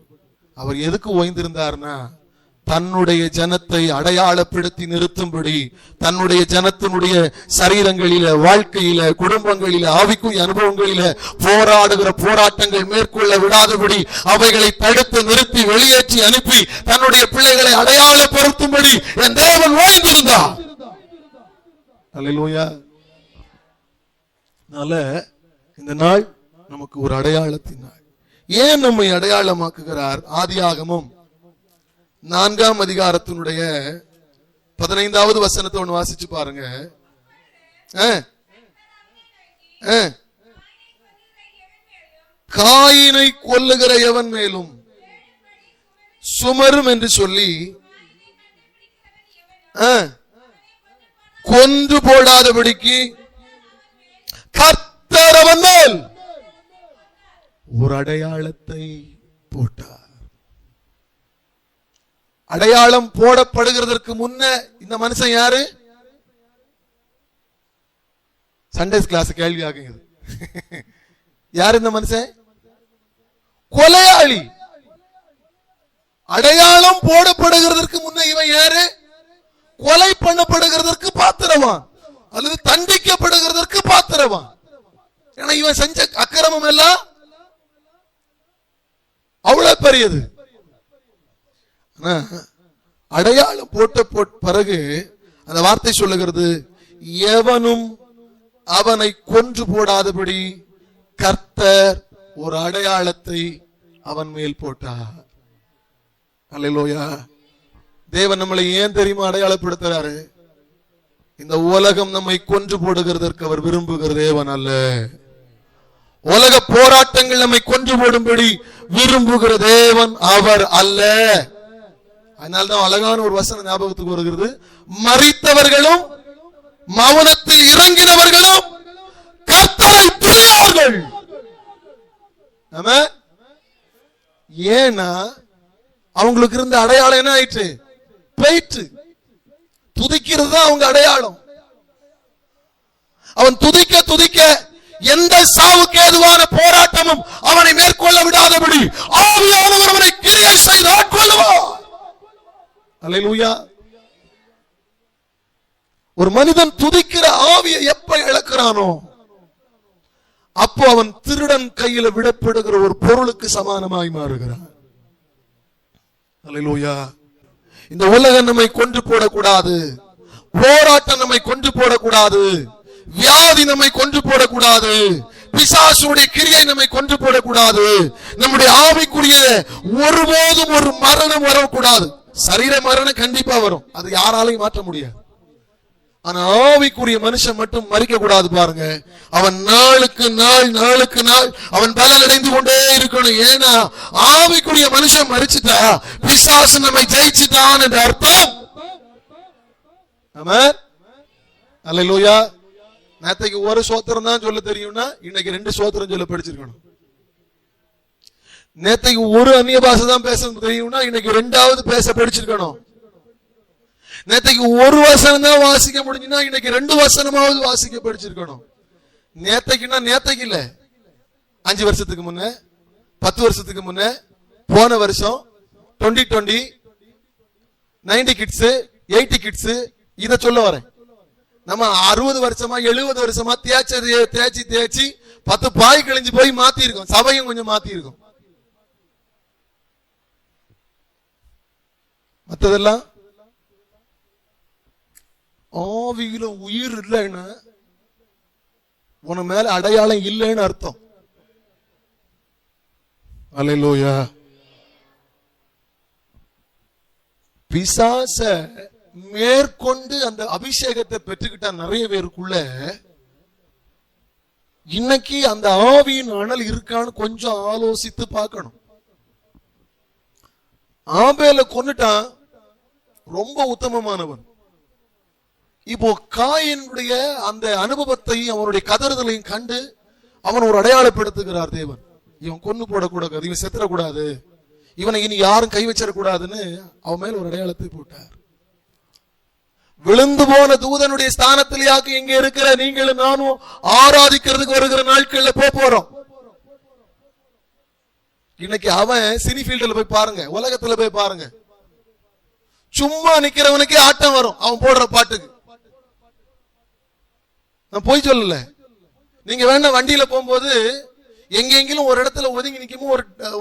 அவர் எதுக்கு ஓய்ந்திருந்தார்னா, தன்னுடைய ஜனத்தை அடையாளப்படுத்தி நிறுத்தும்படி, தன்னுடைய ஜனத்தினுடைய சரீரங்களில, வாழ்க்கையில, குடும்பங்களில, ஆவிக்குரிய அனுபவங்களில போராடுகிற போராட்டங்கள் மேற்கொள்ள விடாதபடி அவைகளை தடுத்து நிறுத்தி வெளியேற்றி அனுப்பி தன்னுடைய பிள்ளைகளை அடையாளப்படுத்தும்படி என் தேவன் ஓய்ந்திருந்தார். அல்லேலூயா. இந்த நாள் நமக்கு ஒரு அடையாளத்தின் நாள். ஏன் நம்மை அடையாளமாக்குகிறார்? ஆதியாகமம் 4ஆம் அதிகாரத்தினுடைய 15வது வசனத்தை ஒன்று வாசிச்சு பாருங்க. காயினை கொல்லுகிற எவன் மேலும் சுமரும் என்று சொல்லி கொன்று போடாதபடிக்கு கர்த்தர் அவன் மேல் ஒரு அடையாளத்தை போட்டார். அடையாளம் போடப்படுகிறதற்கு முன்ன இந்த மனுஷன் யாரு? சண்டேஸ் கிளாஸ் கேள்வி ஆகுது. யார் இந்த மனுஷன்? கொலையாளி. அடையாளம் போடப்படுகிறதற்கு முன்ன இவன் யாரு? கொலை பண்ணப்படுகிறதற்கு பாத்திரவான் அல்லது தண்டிக்கப்படுகிறதற்கு பாத்திரவான். ஏன்னா இவன் செஞ்ச அக்கிரமம் எல்லாம் அவ்வளவு பெரியது. அடையாளம் போட்ட பிறகு அந்த வார்த்தை சொல்லுகிறது, எவனும் அவனை கொன்று போடாதபடி கர்த்தர் ஒரு அடையாளத்தை அவன் மேல் போட்டார். அல்லேலூயா. தேவன் நம்மளை ஏன் தெரியுமா அடையாளப்படுத்துறாரு? இந்த உலகம் நம்மை கொன்று போடுகிறதற்கு அவர் விரும்புகிற தேவன் அல்ல. உலக போராட்டங்கள் நம்மை கொன்று போடும்படி விரும்புகிற தேவன் அவர் அல்ல. அதனால்தான் அழகான ஒரு வசனம் ஞாபகத்துக்கு வருகிறது, மரித்தவர்களும் மௌனத்தில் இறங்கினவர்களும் கர்த்தரை துதியார்கள். ஏன்னா அவங்களுக்கு இருந்த அடையாளம் என்ன ஆயிற்று? போயிற்று. துதிக்கிறது தான் அவங்க அடையாளம். அவன் துதிக்க துதிக்க எந்த சாவுக்கு ஏதுவான போராட்டமும் அவனை மேற்கொள்ள விடாதபடி ஆவியானவர் அவனை கிரியை செய்து ஆட்கொள்ளுவார். அல்லேலூயா. ஒரு மனிதன் துதிக்கிற ஆவியை எப்ப இழக்கிறானோ அப்போ அவன் திருடன் கையில விடப்படுகிற ஒரு பொருளுக்கு சமானமாய் மாறுகிறான். அல்லேலூயா. இந்த உலகம் நம்மை கொன்று போடக்கூடாது, போராட்டம் நம்மை கொன்று போடக்கூடாது, வியாதி நம்மை கொன்று போடக்கூடாது, பிசாசுடைய கிரியை நம்மை கொன்று போடக்கூடாது, நம்முடைய ஆவிக்குரிய ஒருபோதும் ஒரு மரணம் வரக்கூடாது. சரீர மரணம் கண்டிப்பா வரும், அது யாராலையும் மாற்ற முடியாது. ஆனா ஆவிக்குரிய மனுஷன் மட்டும் மறிக்க கூடாது பாருங்க. அவன் நாளுக்கு நாள் அவன் பலன் அடைந்து கொண்டே இருக்கணும். ஏன்னா ஆவிக்குரிய மனுஷன் மறிச்சுட்டா பிசாசு நம்மை ஜெயிச்சுட்டான் என்ற அர்த்தம். ஆமென், அல்லேலூயா. நேத்தைக்கு ஒரு சோத்திரம் தான் சொல்ல தெரியும்னா இன்னைக்கு 2 சோத்திரம் சொல்ல படிச்சிருக்கணும். நேத்தைக்கு ஒரு அந்நிய பாஷை தான் பேச தெரியும்னா இன்னைக்கு 2வது பேச படிச்சிருக்கணும். நேத்தைக்கு ஒரு வசனம் தான் வாசிக்க முடிஞ்சுன்னா இன்னைக்கு 2 வசனமாவது வாசிக்க படிச்சிருக்கணும். நேத்தைக்கு இல்ல, 5 வருஷத்துக்கு முன்ன, 10 வருஷத்துக்கு முன்ன, போன வருஷம் 2020, 90 கிட்ஸ், 80 கிட்ஸ், இத சொல்ல வரேன். நம்ம 60 வருஷமா 70 வருஷமா தேய்ச்சி 10 பாய் கிழிஞ்சு போய் மாத்தி இருக்கோம். சபையும் கொஞ்சம் மாத்தி இருக்கும். மத்ததெல்லாம் ஆவியில உயிர் இல்லைன்னு உன மேல அடையாளம் இல்லைன்னு அர்த்தம். அல்லேலூயா. பிசாச மேற்கொண்டு அந்த அபிஷேகத்தை பெற்றுக்கிட்ட நிறைய பேருக்குள்ள இன்னைக்கு அந்த ஆவியின் அனல் இருக்கான்னு கொஞ்சம் ஆலோசித்து பார்க்கணும். ஆபேல கொன்னுட்டான், ரொம்ப உத்தமமானவன். இப்போ காயினுடைய அந்த அனுபவத்தையும் அவனுடைய கதறுதலையும் கண்டு அவன் ஒரு அடையாளப்படுத்துகிறார் தேவன். இவன் கொன்னு போடக்கூடாது, இவன் செத்துறக்கூடாது, இவனை இனி யாரும் கை வச்சிடக்கூடாதுன்னு அவன் மேல ஒரு அடையாளத்தை போட்டார். விழுந்து போன தூதனுடைய ஸ்தானத்திலேயாக்கு இங்க இருக்கிற நீங்களும் நானும் ஆராதிக்கிறதுக்கு வருகிற நாட்கள்ல போறோம். இன்னைக்கு அவன் சினி ஃபீல்டுல போய் பாருங்க, உலகத்துல போய் பாருங்க, சும்மா நிக்கிறவனுக்கே ஆட்டம் வரும் அவன் போடுற பாட்டுக்கு. நான் போய் சொல்லல, நீங்க வேணா வண்டியில போகும்போது எங்கெங்கிலும் ஒரு இடத்துல ஒதுங்கி நிக்கும்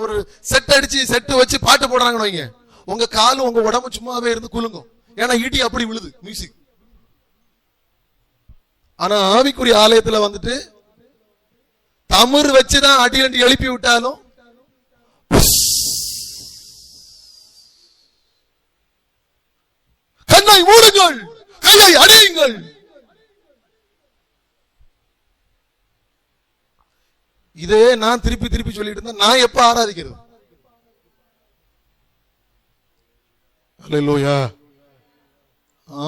ஒரு செட் அடிச்சு செட்டு வச்சு பாட்டு போடுறாங்கன்னு வைங்க, உங்க காலும் உங்க உடம்பு சும்மாவே இருந்து குலுங்கும். ஏன்னா இடி அப்படி விழுது மியூசிக். ஆனா ஆவிக்குரிய ஆலயத்துல வந்துட்டு தமிழ் வச்சுதான் அடி அடி எழுப்பி விட்டாலும் கண்ணை மூடுங்கள், கையை அடியுங்கள். இதே நான் திருப்பி திருப்பி சொல்லிட்டு இருந்தா நான் எப்ப ஆராதிக்கிறது? அல்லேலூயா.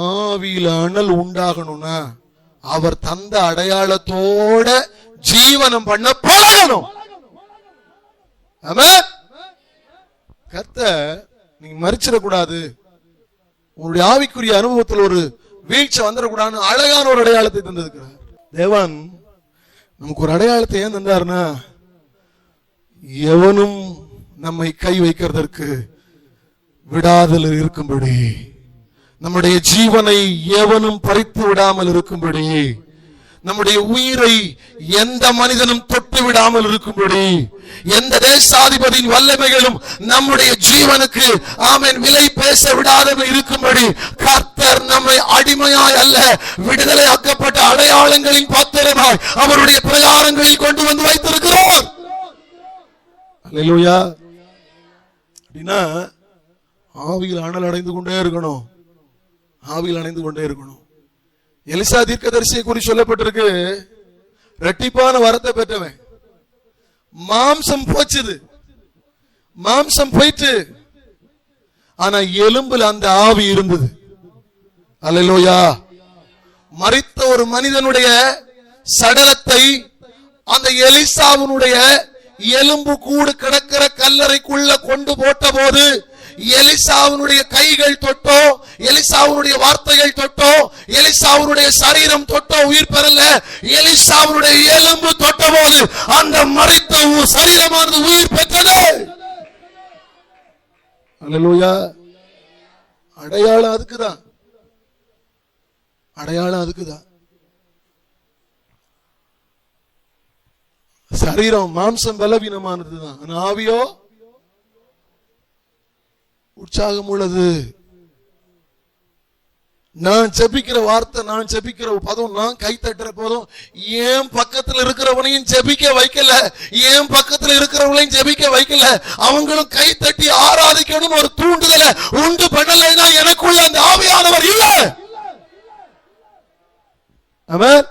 ஆவியில அனல் உண்டாகணும்னா அவர் தந்த அடையாளத்தோட ஜீவனம் பண்ண பழகணும். ஆமென். கர்த்தர் நீங்க மரிச்சிடக்கூடாது, உங்களுடைய ஆவிக்குரிய அனுபவத்தில் ஒரு வீழ்ச்சி வந்துடக்கூடாதுன்னு அழகான ஒரு அடையாளத்தை தந்திருக்கிறார் தேவன். நமக்கு ஒரு அடையாளத்தை ஏன் தந்தாருன்னா, எவனும் நம்மை கை வைக்கிறதற்கு விடாதல் இருக்கும்படி, நம்முடைய ஜீவனை எவனும் பறித்து விடாமல் இருக்கும்படி, நம்முடைய உயிரை எந்த மனிதனும் தொட்டு விடாமல் இருக்கும்படி, எந்த தேசாதிபதியின் வல்லமைகளும் நம்முடைய ஜீவனுக்கு ஆமென் விலை பேச விடாதவர்கள் இருக்கும்படி கர்த்தர் நம்மை அடிமையாய் அல்ல விடுதலை ஆக்கப்பட்ட அடையாளங்களின் பாத்திரமாய் அவருடைய பிரகாரங்களில் கொண்டு வந்து வைத்திருக்கிறார். அல்லேலூயா. அப்படின்னா ஆவியில் அனல் அடைந்து கொண்டே இருக்கணும், ஆவியில் அடைந்து கொண்டே இருக்கணும். எலிசா தீர்க்கதரிசியை குறித்து சொல்லப்பட்டிருக்கு, இரட்டிப்பான வரத்தை பெற்றவன். மாம்சம் போச்சுது, மாம்சம் போயிட்டு, ஆனா எலும்புல அந்த ஆவி இருந்தது. அல்லேலூயா. மரித்த ஒரு மனிதனுடைய சடலத்தை அந்த எலிசாவினுடைய எலும்பு கூடு கிடக்கிற கல்லறைக்குள்ள கொண்டு போட்ட போது எலிசாவுடைய கைகள் தொட்டோ, எலிசாவுடைய வார்த்தைகள் தொட்டோ, எலிசாவுடைய சரீரம் தொட்டோ உயிர் பெறல. எலிசாவுடைய எலும்பு தொட்ட போது அந்த மரித்த சரீரமானது உயிர் பெற்றது. அல்லேலூயா. அடையாளம் அதுக்குதான், அடையாளம் அதுக்குதான். சரீரம் மாம்சம் பலவீனமானதுதான், ஆவியோ உற்சாகம் உள்ளது. நான் ஜெபிக்கிற வார்த்தை, நான் ஜெபிக்கிற பதம், நான் கை தட்டுற போதும் ஏன் பக்கத்துல இருக்கிறவனையும் ஜெபிக்க வைக்கல, ஏன் பக்கத்துல இருக்கிறவங்களையும் ஜெபிக்க வைக்கல. அவங்களும் கை தட்டி ஆராதிக்கணும் ஒரு தூண்டுதல உண்டு பண்ணலைன்னா எனக்குள்ள அந்த ஆவியானவர் இல்ல. ஆமென்.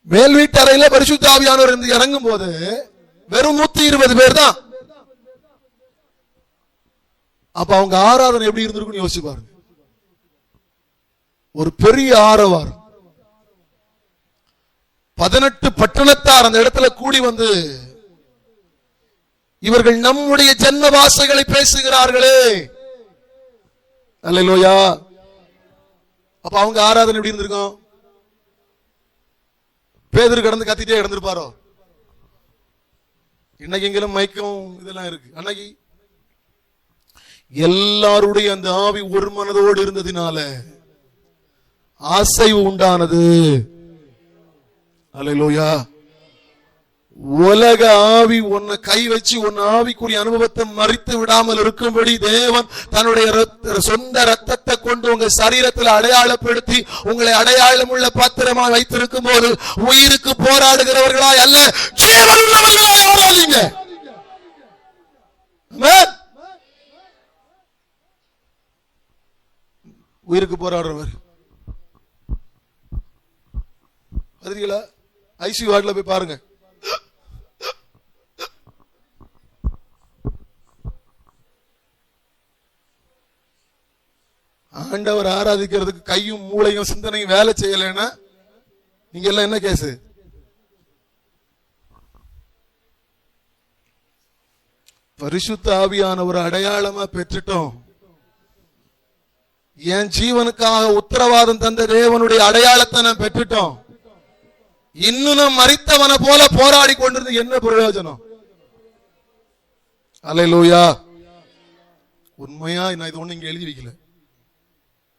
மேல் வீட்டறையில பரிசுத்த ஆவியானவர் இருந்து இறங்கும் போது வெறும் 120 பேர் தான். அப்ப அவங்க ஆராதனை எப்படி இருந்திருக்குன்னு யோசிச்சு பாருங்க. ஒரு பெரிய ஆரவாரம், 18 பட்டணத்தார் அந்த இடத்துல கூடி வந்து இவர்கள் நம்முடைய ஜென்ம வாசைகளை பேசுகிறார்களே. அல்லேலூயா. அப்ப அவங்க ஆராதனை எப்படி இருந்திருக்கும்? பேதுரு கடந்து கத்திட்டே கிடந்திருப்பாரோ? இன்னைக்கு எங்களும் மைக்கும் இதெல்லாம் இருக்கு. அன்னைக்கு எல்லாருடைய அந்த ஆவி ஒரு மனதோடு இருந்ததினால ஆசைவு உண்டானது. அல்லேலூயா. உலக ஆவி உன்னை கை வச்சு உன் ஆவிக்குரிய அனுபவத்தை மறித்து விடாமல் இருக்கும்படி தேவன் தன்னுடைய சொந்த ரத்தத்தை கொண்டு உங்க சரீரத்தில் அடையாளப்படுத்தி உங்களை அடையாளம் உள்ள பாத்திரமா வைத்திருக்கும் போது உயிருக்கு போராடுகிறவர்களாய் அல்ல, ஜீவன் உள்ளவர்களாய் ஆராதிங்க. உயிருக்கு போராடுறவர் பாத்தீங்களா? ஐசியூ வார்டுல போய் பாருங்க. ஆண்டவர் ஆராதிக்கிறதுக்கு கையும் மூளையும் சிந்தனையும் வேலை செய்யலைன்னா நீங்க எல்லாம் என்ன கேஸ்? பரிசுத்த ஆவியானவர் அடையாளமா பெற்றுட்டோம். என் ஜீவனுக்காக உத்தரவாதம் தந்த தேவனுடைய அடையாளத்தை நான் பெற்றுட்டோம். இன்னும் நான் மரித்தவனை போல போராடி கொண்டிருந்து என்ன பிரயோஜனம்? அல்லேலூயா. உண்மையா நான் இது ஒண்ணு இங்க எழுதி வைக்கல,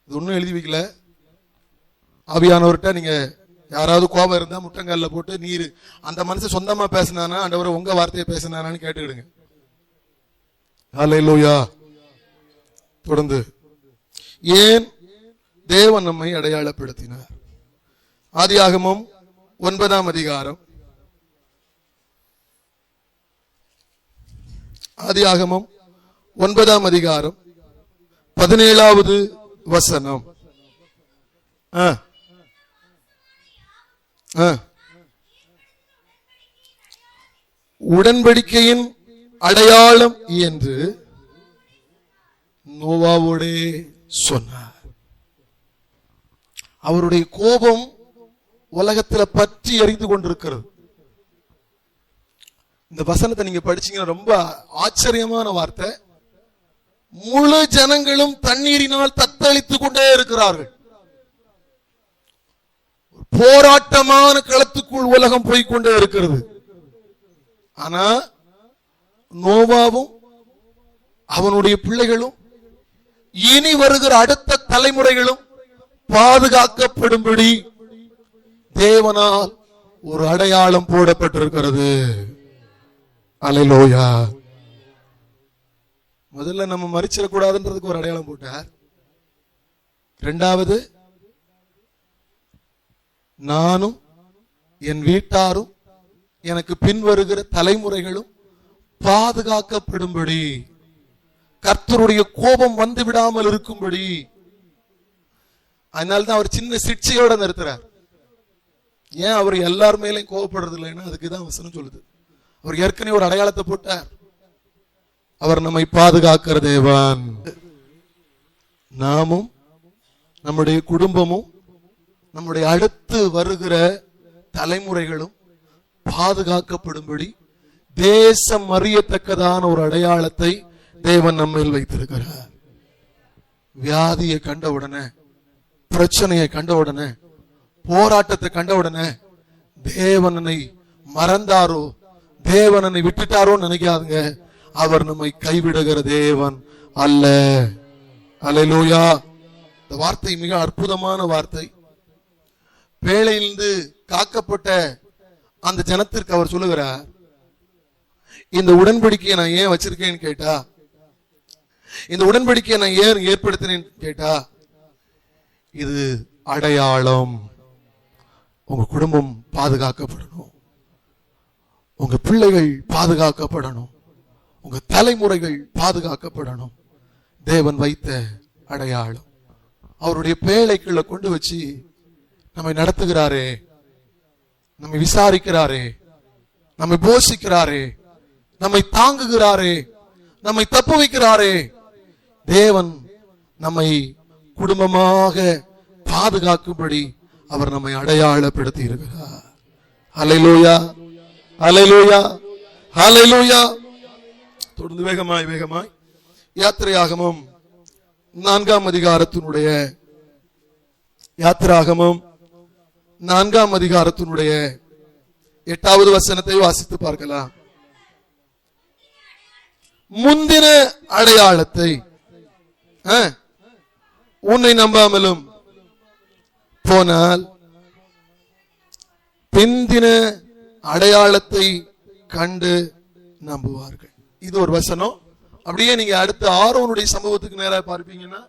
இது ஒண்ணும் எழுதி வைக்கல. ஆவியானவர்கிட்ட நீங்க யாராவது கோபம் இருந்தா முட்டங்கல்ல போட்டு நீர் அந்த மனுஷன் சொந்தமா பேசினானா ஆண்டவரை உங்க வார்த்தையை பேசினானான்னு கேட்டுக்கிடுங்க. அல்லேலூயா. தொடர்ந்து ஏன் தேவன் நம்மை அடையாளப்படுத்தினார்? ஆதியாகமம் 9ஆம் அதிகாரம், ஆதியாகமம் 9ஆம் அதிகாரம் 17வது வசனம். உடன்படிக்கையின் அடையாளம் என்று நோவாவோடே சொன்னார். அவருடைய கோபம் உலகத்தில் பற்றி எரிந்து கொண்டிருக்கிறது. இந்த வசனத்தை நீங்க படிச்சீங்கன்னா ரொம்ப ஆச்சரியமான வார்த்தை. முழு ஜனங்களும் தண்ணீரினால் தத்தளித்துக் கொண்டே இருக்கிறார்கள். போராட்டமான களத்துக்குள் உலகம் போய்கொண்டே இருக்கிறது. ஆனா நோவாவும் அவனுடைய பிள்ளைகளும் இனி வருகிற அடுத்த தலைமுறைகளும் பாதுகாக்கப்படும்படி தேவனால் ஒரு அடையாளம் போடப்பட்டிருக்கிறது. அல்லேலூயா. முதல்ல நம்ம மரிச்சிடக்கூடாதுன்றதுக்கு ஒரு அடையாளம் போட்டார். இரண்டாவது, நானும் என் வீட்டாரும் எனக்கு பின் வருகிற தலைமுறைகளும் பாதுகாக்கப்படும்படி, கர்த்தருடைய கோபம் வந்து விடாமல் இருக்கும்படி. அதனால்தான் அவர் சின்ன சிக்ஷையோட நிறுத்துறார். ஏன் அவர் எல்லார் மேலையும் கோபப்படுறது இல்லைன்னா அதுக்குதான் வசனம் சொல்லுது. அவர் ஏற்கனவே ஒரு அடையாளத்தை போட்டார். அவர் நம்மை பாதுகாக்கிற தேவன். நாமும் நம்முடைய குடும்பமும் நம்முடைய அடுத்து வருகிற தலைமுறைகளும் பாதுகாக்கப்படும்படி தேசம் அறியத்தக்கதான ஒரு அடையாளத்தை தேவன் நம்மில் வைத்திருக்கிறார். வியாதியை கண்ட உடனே, பிரச்சனையை கண்ட உடனே, போராட்டத்தை கண்ட உடனே தேவனை மறந்தாரோ, தேவனை விட்டுட்டாரோ நினைக்காதுங்க. அவர் நம்மை கைவிடுகிற தேவன் அல்ல. அல்லேலூயா. இந்த வார்த்தை மிக அற்புதமான வார்த்தை. வேளையிலிருந்து காக்கப்பட்ட அந்த ஜனத்திற்கு அவர் சொல்லுகிறார், இந்த உடன்படிக்கையை நான் ஏன் வச்சிருக்கேன்னு கேட்டா, இந்த உடன்படிக்கையை நான் ஏன் ஏற்படுத்தினேன் கேட்டா, இது அடையாளம். உங்க குடும்பம் பாதுகாக்கப்படணும், உங்க பிள்ளைகள் பாதுகாக்கப்படணும், உங்க தலைமுறைகள் பாதுகாக்கப்படணும். தேவன் வைத்த அடையாளம். அவருடைய பேழைக்குள்ள கொண்டு வச்சு நம்மை நடத்துகிறாரே, நம்மை விசாரிக்கிறாரே, நம்மை போஷிக்கிறாரே, நம்மை தாங்குகிறாரே, நம்மை தப்பு வைக்கிறாரே. தேவன் நம்மை குடும்பமாக பாதுகாக்கும்படி அவர் நம்மை அடையாளப்படுத்தி இருக்கிறார். ஹல்லேலூயா, ஹல்லேலூயா, ஹல்லேலூயா. தொடர்ந்து வேகமாய் யாத்திரையாகமம் 4ஆம் அதிகாரத்தினுடைய 8வது வசனத்தை வாசித்து பார்க்கலாம். முந்தின அடையாளத்தை உன்னை நம்பாமலும் போனால் பிந்தின அடையாளத்தை கண்டு நம்புவார்கள். இது ஒரு வசனம். அப்படியே நீங்க அடுத்த ஆரோனுடைய சம்பவத்துக்கு நேராக பார்ப்பீங்கன்னா,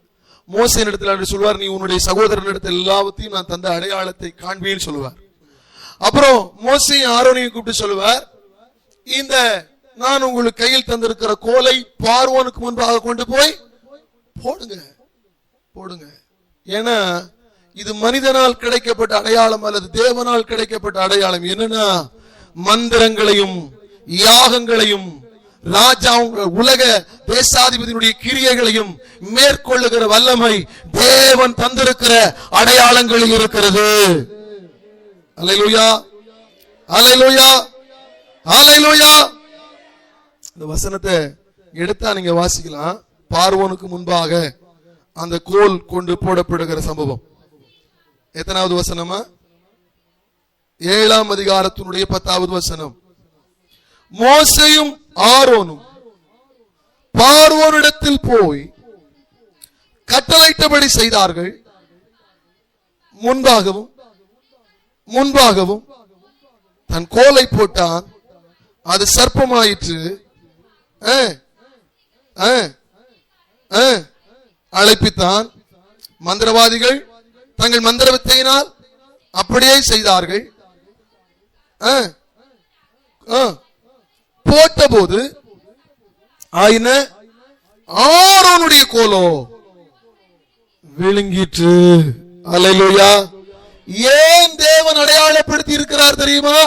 மோசேயின் இடத்துல சொல்வார், நீ உன்னுடைய சகோதரன் இடத்துல எல்லாவற்றையும் நான் தந்த அடையாளத்தை காண்பேன்னு சொல்லுவார். அப்புறம் மோசேயும் ஆரோனையும் கூப்பிட்டு சொல்லுவார், இந்த நான் உங்களுக்கு கையில் தந்திருக்கிற கோலை பார்வோனுக்கு முன்பாக கொண்டு போய் போடுங்க. ஏன்னா இது மனிதனால் கிடைக்கப்பட்ட அடையாளம் அல்லது தேவனால் கிடைக்கப்பட்ட அடையாளம். என்னன்னா, மந்திரங்களையும் யாகங்களையும் ராஜா உலக தேசாதிபதியினுடைய கிரியைகளையும் மேற்கொள்ளுகிற வல்லமை தேவன் தந்திருக்கிற அடையாளங்களில் இருக்கிறது. அல்லேலூயா, அல்லேலூயா, அல்லேலூயா. இந்த வசனத்தை எடுத்தா நீங்க வாசிக்கலாம். பார்வோனுக்கு முன்பாக அந்த கோல் கொண்டு போடப்படுகிற சம்பவம் எத்தனாவது வசனமா? 7ஆம் அதிகாரத்தினுடைய 10வது வசனம். மோசேயும் ஆரோனும் பார்வோனிடத்தில் போய் கட்டளையிட்டபடி செய்தார்கள். முன்பாகவும் தன் கோலை போட்டான், அது சர்ப்பமாயிற்று. அழைப்பித்தான். மந்திரவாதிகள் தங்கள் மந்திர வித்தையினால் அப்படியே செய்தார்கள். போட்டபோது ஆரோனுடைய கோலோ விழுங்கிற்று. அல்லேலூயா. ஏன் தேவன் அடையாளப்படுத்தி இருக்கிறார் தெரியுமா?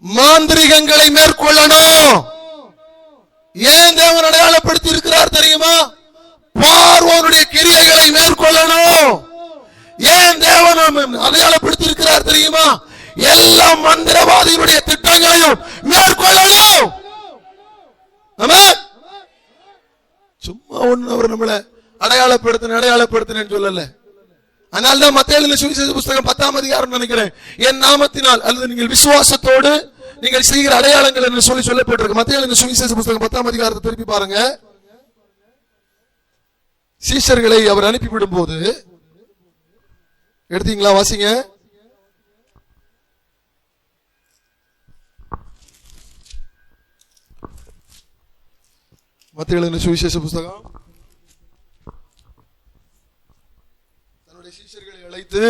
மாந்திரிகங்களை மேற்கொள்ளணும். ஏன் தேவன் அடையாளப்படுத்தி இருக்கிறார் தெரியுமா? பார்வோனுடைய கிரியைகளை மேற்கொள்ளணும். ஏன் தேவன் அடையாளப்படுத்தி இருக்கிறார் தெரியுமா? எல்லா மந்திரவாதிகளுடைய திட்டங்களையும் மேற்கொள்ளணும். சும்மா ஒண்ணு அவர் நம்மளை அடையாளப்படுத்தினேன்னு சொல்லல. அதனால்தான் மத்தேயு எழுதின சுவிசேஷ புத்தகம் 10ஆம் அதிகாரம் நினைக்கிறேன், என் நாமத்தினால் அல்லது நீங்கள் விசுவாசத்தோடு நீங்கள் செய்கிற அடையாளங்கள் என்று சொல்லப்பட்டிருக்கு. மத்தேயு எழுதின சுவிசேஷ புத்தகம் 10ஆம் அதிகாரத்தை திருப்பி பாருங்க. சீஷர்களை அவர் அனுப்பிவிடும் போது எடுத்தீங்களா? வாசிங்க. மத்தேயு எழுதின சுவிசேஷ புத்தகம் தன்னுடைய சீஷர்களை அழைத்து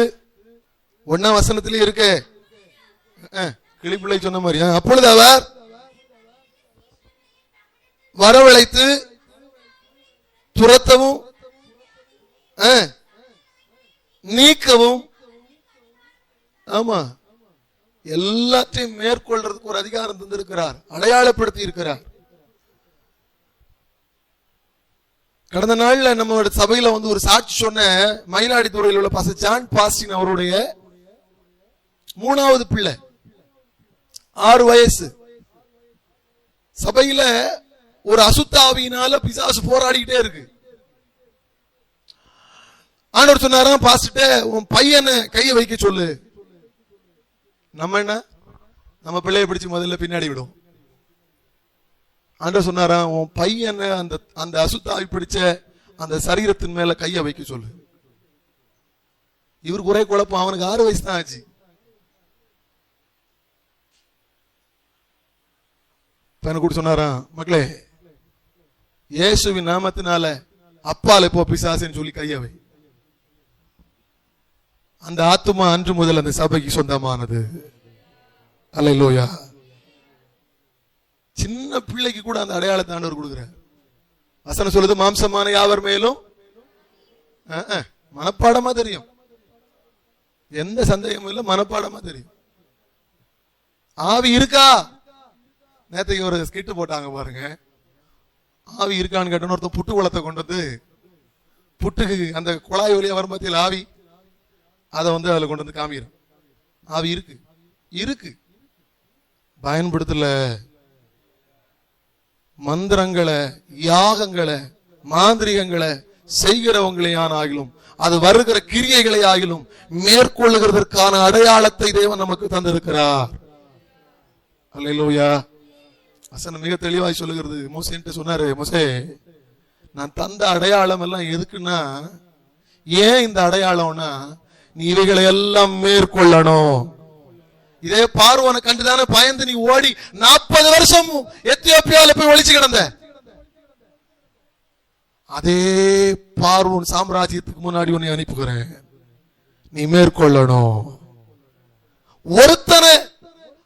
1ஆம் வசனத்திலே இருக்கு, கிளிப்பிள்ளை சொன்ன மாதிரி. அப்பொழுது அவர் வரவழைத்து துரத்தவும் நீக்கவும், ஆமா, எல்லாத்தையும் மேற்கொள்றதுக்கு ஒரு அதிகாரம் தந்திருக்கிறார், அடையாளப்படுத்தி இருக்கிறார். கடந்த நாள்ல நம்ம சபையில ஒரு சாட்சி சொன்ன மயிலாடுதுறையில் உள்ள பாஸ்டர் ஜான் பாஸ்டின் அவருடைய 3வது பிள்ளை, 6 வயசு. சபையில ஒரு அசுத்தாவியினால பிசாசு போராடிக்கிட்டே இருக்கு. ஆண்டவர் சொன்னாராம், பாஸ்டர்ட்ட உன் பையனை கையை வைக்க சொல்லு. நம்ம என்ன, நம்ம பிள்ளைய பிடிச்சு முதல்ல பின்னாடி விடும். ஆண்டவர் சொன்னாராம், உன் பையனை அந்த அசுத்தாவி பிடிச்ச அந்த சரீரத்தின் மேல கையை வைக்க சொல்லு. இவருக்கு ஒரே குழப்பம், அவனுக்கு 6 வயசு தான் ஆச்சு. பையனை கூட சொன்னாராம், மக்களே இயேசுவின் நாமத்தினால அப்பால போ பிசாசுன்னு சொல்லி கையவை. அந்த ஆத்துமா அன்று முதல் அந்த சபைக்கு சொந்தமானது. அல்லேலூயா. சின்ன பிள்ளைக்கு கூட அந்த அடையாளத்தை ஆண்டவர் கொடுக்கிறார். வசனம் சொல்லுது, மாம்சமான யாவர் மேலும் மனப்பாடமா தெரியும், எந்த சந்தேகமும் இல்ல, மனப்பாடமா தெரியும். ஆவி இருக்கா? நேற்றைக்கு ஒரு ஸ்கிட் போட்டாங்க பாருங்க. ஆவி இருக்கான்னு கேட்டோன்னு ஒருத்தன் புட்டு குளத்தை கொண்டு வந்து புட்டுக்கு அந்த குழாய் வழியா வரும் பத்தியில் ஆவி, அதை அதுல கொண்டு வந்து காமிக்கிறோம். ஆவி இருக்கு இருக்கு, பயன்படுத்தல. மந்திரங்களை, யாகங்களை, மாந்திரிகங்களை செய்கிறவங்களே ஆகிலும், அது வருகிற கிரியைகளை ஆகிலும் மேற்கொள்ளுகிறதற்கான அடையாளத்தை தேவன் நமக்கு தந்திருக்கிறார். அல்லேலூயா. வசனம் மிக தெளிவாய் சொல்லுகிறது. மோசே சொன்னாரு, மோசே நான் தந்த அடையாளம் எல்லாம் எதுக்குன்னா, ஏன் இந்த அடையாளம்னா நீ இவைகளை எல்லாம் மேற்கொள்ளணும். இதே பார்வோனை கண்டுதானே பயந்து நீ ஓடி 40 வருஷம் எத்தியோப்பியால போய் ஒளிச்சு கிடந்த. அதே பார்வோன் சாம்ராஜ்யத்துக்கு முன்னாடி உன்னை அனுப்புகிறேன், நீ மேற்கொள்ளணும். ஒருத்தனை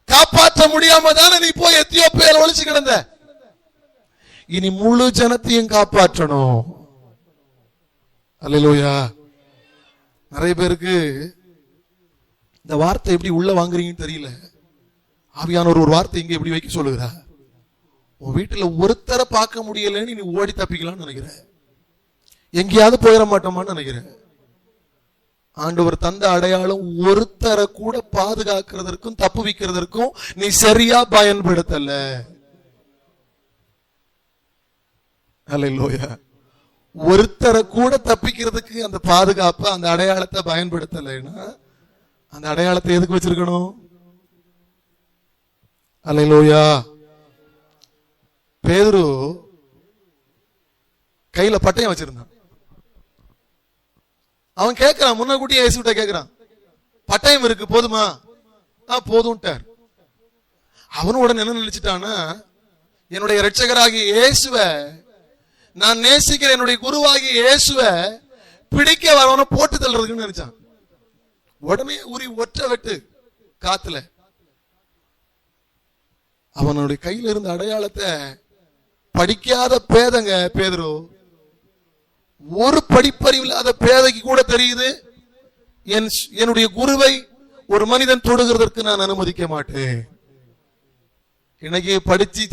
காப்பாற்ற முடியாம தானே நீ போய் எத்தியோப்பியால ஒளிச்சு கிடந்த. இனி முழு ஜனத்தையும் காப்பாற்றணும். அல்லேலூயா. நிறைய பேருக்கு இந்த வார்த்தை எப்படி உள்ள வாங்குறீங்கன்னு தெரியல. ஆவியானவர் ஒரு வார்த்தை இங்க எப்படி வைக்க சொல்லுகிறார். உன் வீட்டுல ஒருத்தரை பார்க்க முடியலன்னு நீ ஓடி தப்பிக்கலாம்னு நினைக்கிற, எங்கேயாவது போயிட மாட்டோமான்னு நினைக்கிற. ஆண்டவர் தந்த அடையாளம் ஒருத்தரை கூட பாதுகாக்கிறதற்கும் தப்பு வைக்கிறதற்கும் நீ சரியா பயன்படுத்தல. அல்லேலூயா. ஒருத்தரை கூட தப்பிக்கிறதுக்கு அந்த பாதுகாப்பு, அந்த அடையாளத்தை பயன்படுத்தலைன்னா அந்த அடையாளத்தை எதுக்கு வச்சிருக்கணும்? அல்லேலூயா. பேதுரு கையில பட்டயம் வச்சிருந்தான். அவன் கேட்கிறான், முன்னக்கூட்டியே இயேசுகிட்ட கேட்கிறான், பட்டயம் இருக்கு போதுமா? போதும்ட்டார். அவனோட என்ன நினைச்சிட்டான்னா, என்னுடைய இரட்சகராகிய இயேசுவை, நான் நேசிக்கிற என்னுடைய குருவாகிய இயேசுவை பிடிக்க வரவன போட்டு தள்ளுறதுன்னு நினைச்சான். உடனே உரி ஒற்ற வெட்டு காத்துல. அவனுடைய கையில இருந்த அடையாளத்தை படிக்காத பேதங்க பேதுரு, ஒரு படிப்பறிவு இல்லாத பேதைக்கு கூட தெரியுது, என்னுடைய குருவை ஒரு மனிதன் தொடுகிறதற்கு நான் அனுமதிக்க மாட்டேன். இன்னைக்கு படிச்சு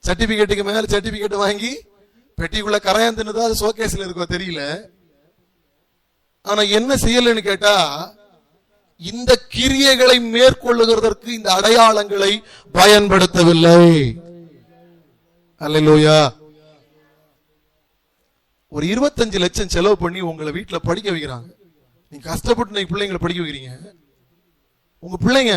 சர்டிபிகேட்டுக்கு மேல சர்டிபிகேட் வாங்கி பெட்டிக்குள்ள கரையான் தின்னதா அது ஷோகேஸ்ல இருக்கோ தெரியல. ஆனா என்ன செய்யலன்னு கேட்டா, இந்த கிரியைகளை மேற்கொள்ளுகிறதற்கு இந்த அடையாளங்களை பயன்படுத்தவில்லை. அல்லேலூயா. ஒரு 25 லட்சம் செலவு பண்ணி உங்களை வீட்டுல படிக்க வைக்கிறாங்க. நீங்க கஷ்டப்பட்டு நீங்க பிள்ளைங்களை படிக்க வைக்கிறீங்க. உங்க பிள்ளைங்க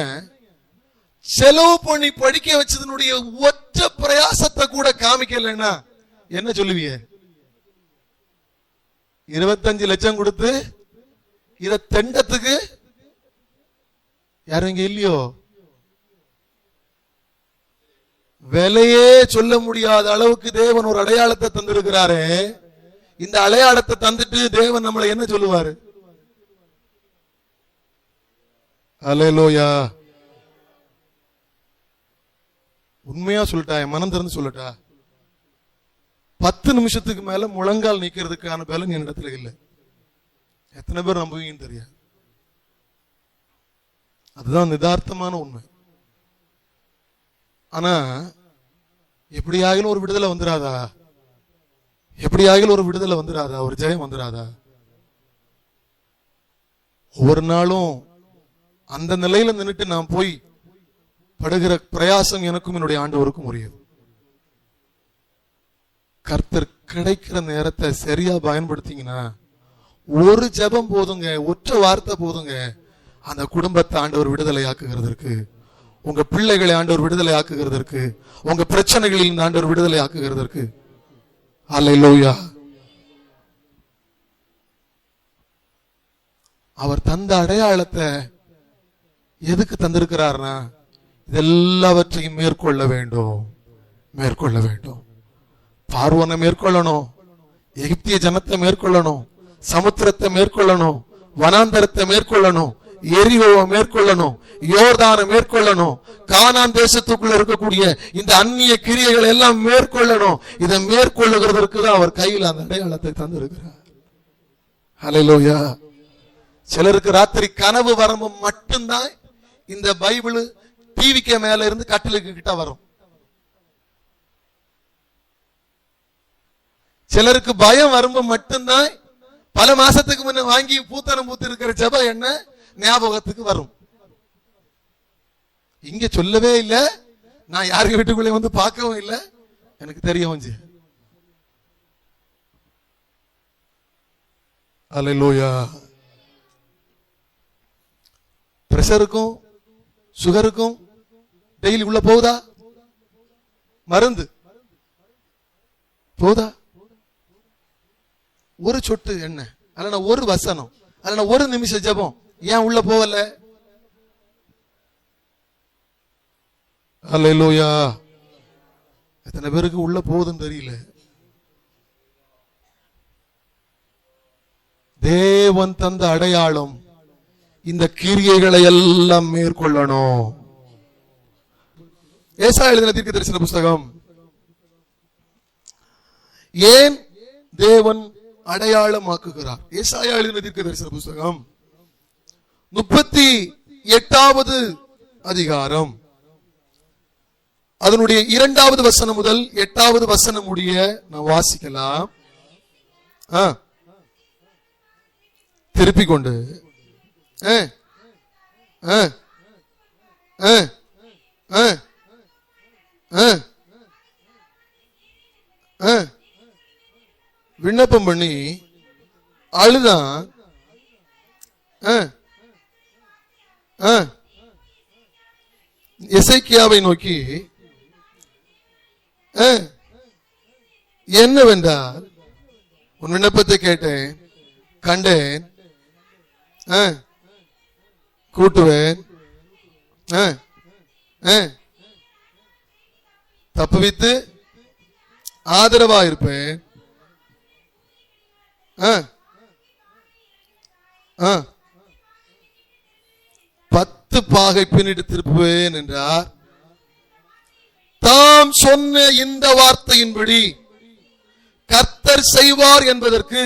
செலவு பண்ணி படிக்க வச்சதனுடைய ஒற்ற பிரயாசத்தை கூட காமிக்கலன்னா என்ன சொல்லுவீங்க? 25 லட்சம் கொடுத்து இத தெண்டத்துக்கு யாரும் இங்க இல்லையோ? விலையே சொல்ல முடியாத அளவுக்கு தேவன் ஒரு அடையாளத்தை தந்திருக்கிறாரு. இந்த அடையாளத்தை தந்துட்டு தேவன் நம்மளை என்ன சொல்லுவாரு? அல்லேலூயா. உண்மையா சொல்லட்டா, என் மனம் திறந்து சொல்லட்டா, 10 நிமிஷத்துக்கு மேல முழங்கால் நிக்கிறதுக்கான பலன் என் இடத்துல இல்லை. எத்தனை பேர் நம்புவீங்கன்னு தெரியாது. அதுதான் நிதார்த்தமான உண்மை. ஆனா எப்படியாகிலும் ஒரு விடுதலை வந்துராதா? எப்படியாகிலும் ஒரு விடுதலை வந்துராதா? ஒரு ஜெயம் வந்துராதா? ஒவ்வொரு நாளும் அந்த நிலையில நின்றுட்டு நான் போய் படுகிற பிரயாசம் எனக்கும் என்னுடைய ஆண்டவருக்கும் உரியது. கர்த்தர் கிடைக்கிற நேரத்தை சரியா பயன்படுத்திங்கன்னா, ஒரு ஜெபம் போதுங்க, ஒற்ற வார்த்தை போதுங்க, அந்த குடும்பத்தை ஆண்டவர் விடுதலை ஆக்குகிறதற்கு, உங்க பிள்ளைகளை ஆண்டவர் விடுதலை ஆக்குகிறதற்கு, உங்க பிரச்சனைகளில் ஆண்டவர் விடுதலை ஆக்குகிறதற்கு. அல்லேலூயா. அவர் தந்த அடையாளத்தை எதுக்கு தந்திருக்கிறார்னா, இதெல்லாவற்றையும் மேற்கொள்ள வேண்டும். பார்வோனை மேற்கொள்ளணும், எகிப்திய ஜனத்தை மேற்கொள்ளணும், சமுத்திரத்தை மேற்கொள்ளணும், வனாந்தரத்தை மேற்கொள்ளணும், எரிகோவை மேற்கொள்ளணும், யோர்தானை மேற்கொள்ளணும், கானான் தேசத்துக்குள்ள இருக்கக்கூடிய இந்த அந்நிய கிரியைகள் எல்லாம் மேற்கொள்ளணும். இதை மேற்கொள்ளுகிறதற்கு தான் அவர் கையில் அந்த அடையாளத்தை தந்திருக்கிறார். ஹல்லேலூயா. சிலருக்கு ராத்திரி கனவு வரம்பு மட்டும்தான் இந்த பைபிள் டிவிக்கு மேல இருந்து கட்டிலுக்கு கிட்ட வரும். சிலருக்கு பயம் வரும்பு மட்டும்தான் பல மாசத்துக்கு முன்ன வாங்கி பூத்தனம் பூத்து இருக்கிற ஜெபம் என்ன ஞாபகத்துக்கு வரும். இங்க சொல்லவே இல்லை, நான் யாருக்கு வீட்டுக்குள்ளே வந்து பார்க்கவும் இல்லை, எனக்கு தெரியவும் செய்யும். அல்லேலூயா. பிரஷருக்கும் சுகருக்கும் டெய்லி உள்ள போகுதா? மருந்து போதா? ஒரு சொட்டு எண்ணெய் அல்லனா ஒரு வசனம் அல்லனா ஒரு நிமிஷ ஜெபம் ஏன் உள்ள போகல? அல்லேலூயா. எத்தனை பேருக்கு உள்ள போகுதுன்னு தெரியல. தேவன் தந்த அடையாளம் இந்த கிரியைகளை எல்லாம் மேற்கொள்ளணும். ஏசாயா எழுதின தீர்க்கதரிசன புஸ்தகம். ஏன் தேவன் அடையாளமாக்குகிறார்? ஏசாயா எழுதின தீர்க்கதரிசன புஸ்தகம் 38வது அதிகாரம் அதனுடைய 2வது வசனம் முதல் 8வது வசனம் முடிய நான் வாசிக்கலாம். திருப்பிக் கொண்டு விண்ணப்பம் பண்ணி அழுதான். எசேக்கியாவை நோக்கி என்னவென்றால் உன் விண்ணப்பத்தை கேட்டேன், கண்டேன், கூட்டுவேன், தப்புவித்து ஆதரவா இருப்பேன், 10 பாகை பின்னிட்டு திருப்புவேன் என்றார். தாம் சொன்ன இந்த வார்த்தையின்படி கர்த்தர் செய்வார் என்பதற்கு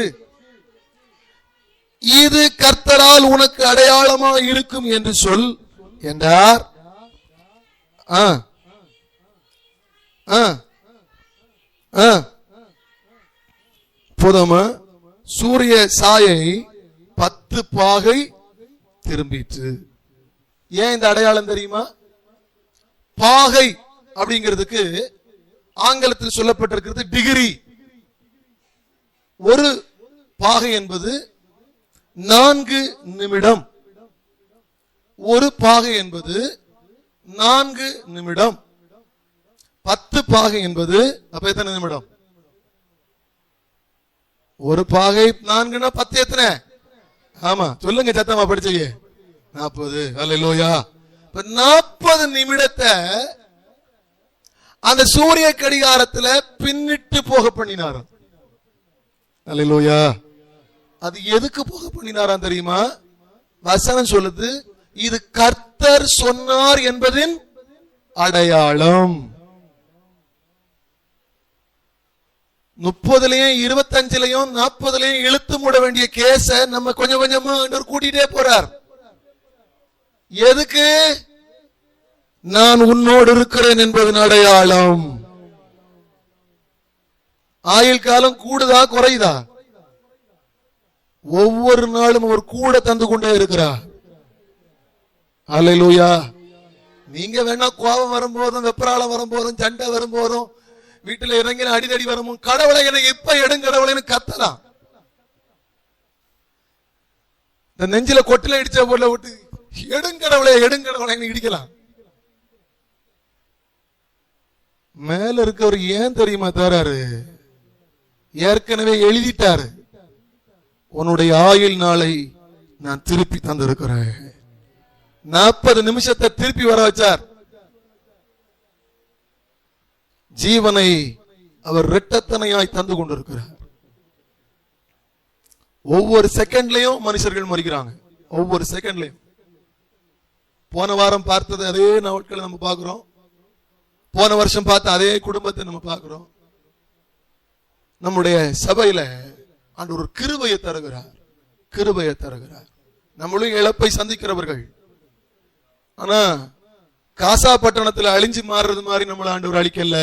இது கர்த்தரால் உனக்கு அடையாளமா இருக்கும் என்று சொல் என்றார். புதம சூரிய சாயை 10 பாகை திரும்பிற்று. ஏன் இந்த அடையாளம் தெரியுமா? பாகை அப்படிங்கிறதுக்கு ஆங்கிலத்தில் சொல்லப்பட்டிருக்கிறது டிகிரி. ஒரு பாகை என்பது 4 நிமிடம். ஒரு பாகை என்பது 4 நிமிடம். 10 பாகை என்பது அப்ப எத்தனை நிமிடம்? ஒரு பாகை 4னா 10 எத்தனை? ஆமா சொல்லுங்க, சத்தமா படிச்சீங்க. 40. அல்லேலூயா. 40 நிமிடத்தை அந்த சூரிய கடிகாரத்துல பின்னிட்டு போக பண்ணினார். அல்லேலூயா. அது எதுக்கு போக பண்ணினாராம் தெரியுமா? வசனம் சொல்லுது, இது கர்த்தர் சொன்னார் என்பதின் அடையாளம். 30லயும் 25லயும் 40லயும் இழுத்து மூட வேண்டிய கேஸ நம்ம கொஞ்சம் கொஞ்சமா கூட்டிட்டே போறார். எதுக்கு? நான் உன்னோடு இருக்கிறேன் என்பதன் அடையாளம். ஆயுள் காலம் கூடுதா குறையுதா? ஒவ்வொரு நாளும் அவர் கூட தந்து கொண்டே இருக்கிறார். அல்லேலூயா. நீங்க வேணா கோபம் வரும்போதும், வெப்பராளம் வரும்போதும், சண்டை வரும்போதும், வீட்டுல இறங்கின அடிதடி வரும்போது கடவுளை எனக்கு எப்ப எடுங்கடவுளைன்னு கத்தலாம். இந்த நெஞ்சில கொட்டில இடிச்ச போல விட்டு எடுங்கடவுளை எடுங்கடவுளைன்னு இடிக்கலாம். மேல இருக்கவர் ஏன் தெரியுமா தராரு? ஏற்கனவே எழுதிட்டாரு, உன்னுடைய ஆயுள் நாளை நான் திருப்பி தந்திருக்கிறேன். 40 நிமிஷத்தை திருப்பி வர வச்சார். ஜீவனை அவர் இரட்டத்தனையாய் தந்து கொண்டிருக்கிறார். ஒவ்வொரு செகண்ட்லயும் மனுஷர்கள் மறிக்கிறாங்க. ஒவ்வொரு செகண்ட்லயும். போன வாரம் பார்த்தது அதே நாட்களை நம்ம பார்க்கிறோம். போன வருஷம் பார்த்த அதே குடும்பத்தை நம்ம பார்க்கிறோம். நம்முடைய சபையில ஆண்டவர் ஒரு கிருபையை தருகிறார். கிருபையை தருகிறார். நம்மளும் இழப்பை சந்திக்கிறவர்கள். ஆனா காசா பட்டணத்துல அழிஞ்சு மாறுறது மாதிரி நம்மள ஆண்டவர் அழிக்கல.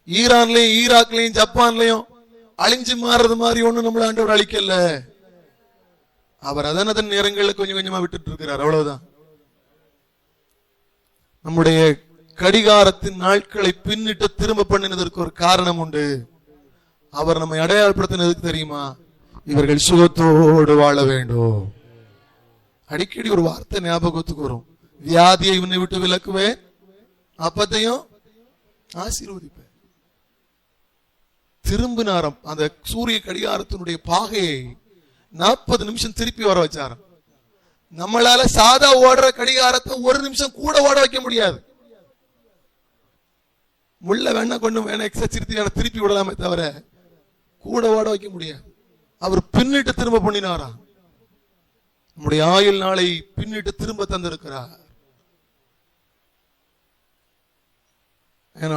ஈரான்லயும் ஈராக்லயும் ஜப்பான்லயும் அழிஞ்சு மாறுறது மாதிரி ஒண்ணு நம்மள ஆண்டவர் அழிக்கல. அவர் அதன் நேரங்களில் கொஞ்சம் கொஞ்சமா விட்டுட்டு இருக்கிறார். அவ்வளவுதான். நம்முடைய கடிகாரத்தின் நாட்களை பின்னிட்டு திரும்ப பண்ணினதற்கு ஒரு காரணம் உண்டு. அவர் நம்மை அடையாளப்படுத்தினதுக்கு தெரியுமா? இவர்கள் சுகத்தோடு வாழ வேண்டும். அடிக்கடி ஒரு வார்த்தை ஞாபகத்துக்கு வரும். வியாதியை உன்னை விட்டு விலக்குவேன், அப்பத்தையும் ஆசீர்வதிப்பேன். திரும்பினாரம் அந்த சூரிய கடிகாரத்தினுடைய பாகையை 40 நிமிஷம் திருப்பி வர வச்சாரு. நம்மளால சாதா ஓடுற கடிகாரத்தை ஒரு நிமிஷம் கூட ஓட வைக்க முடியாது. முள்ள வேணா கொண்டு வேணா எக்ஸா திருப்பி விடலாமே தவிர கூட ஓட வைக்க முடியாது. அவர் பின்னிட்டு திரும்ப பண்ணினாராம். நம்முடைய ஆயுள் நாளை பின்னிட்டு திரும்ப தந்திருக்கிறார்.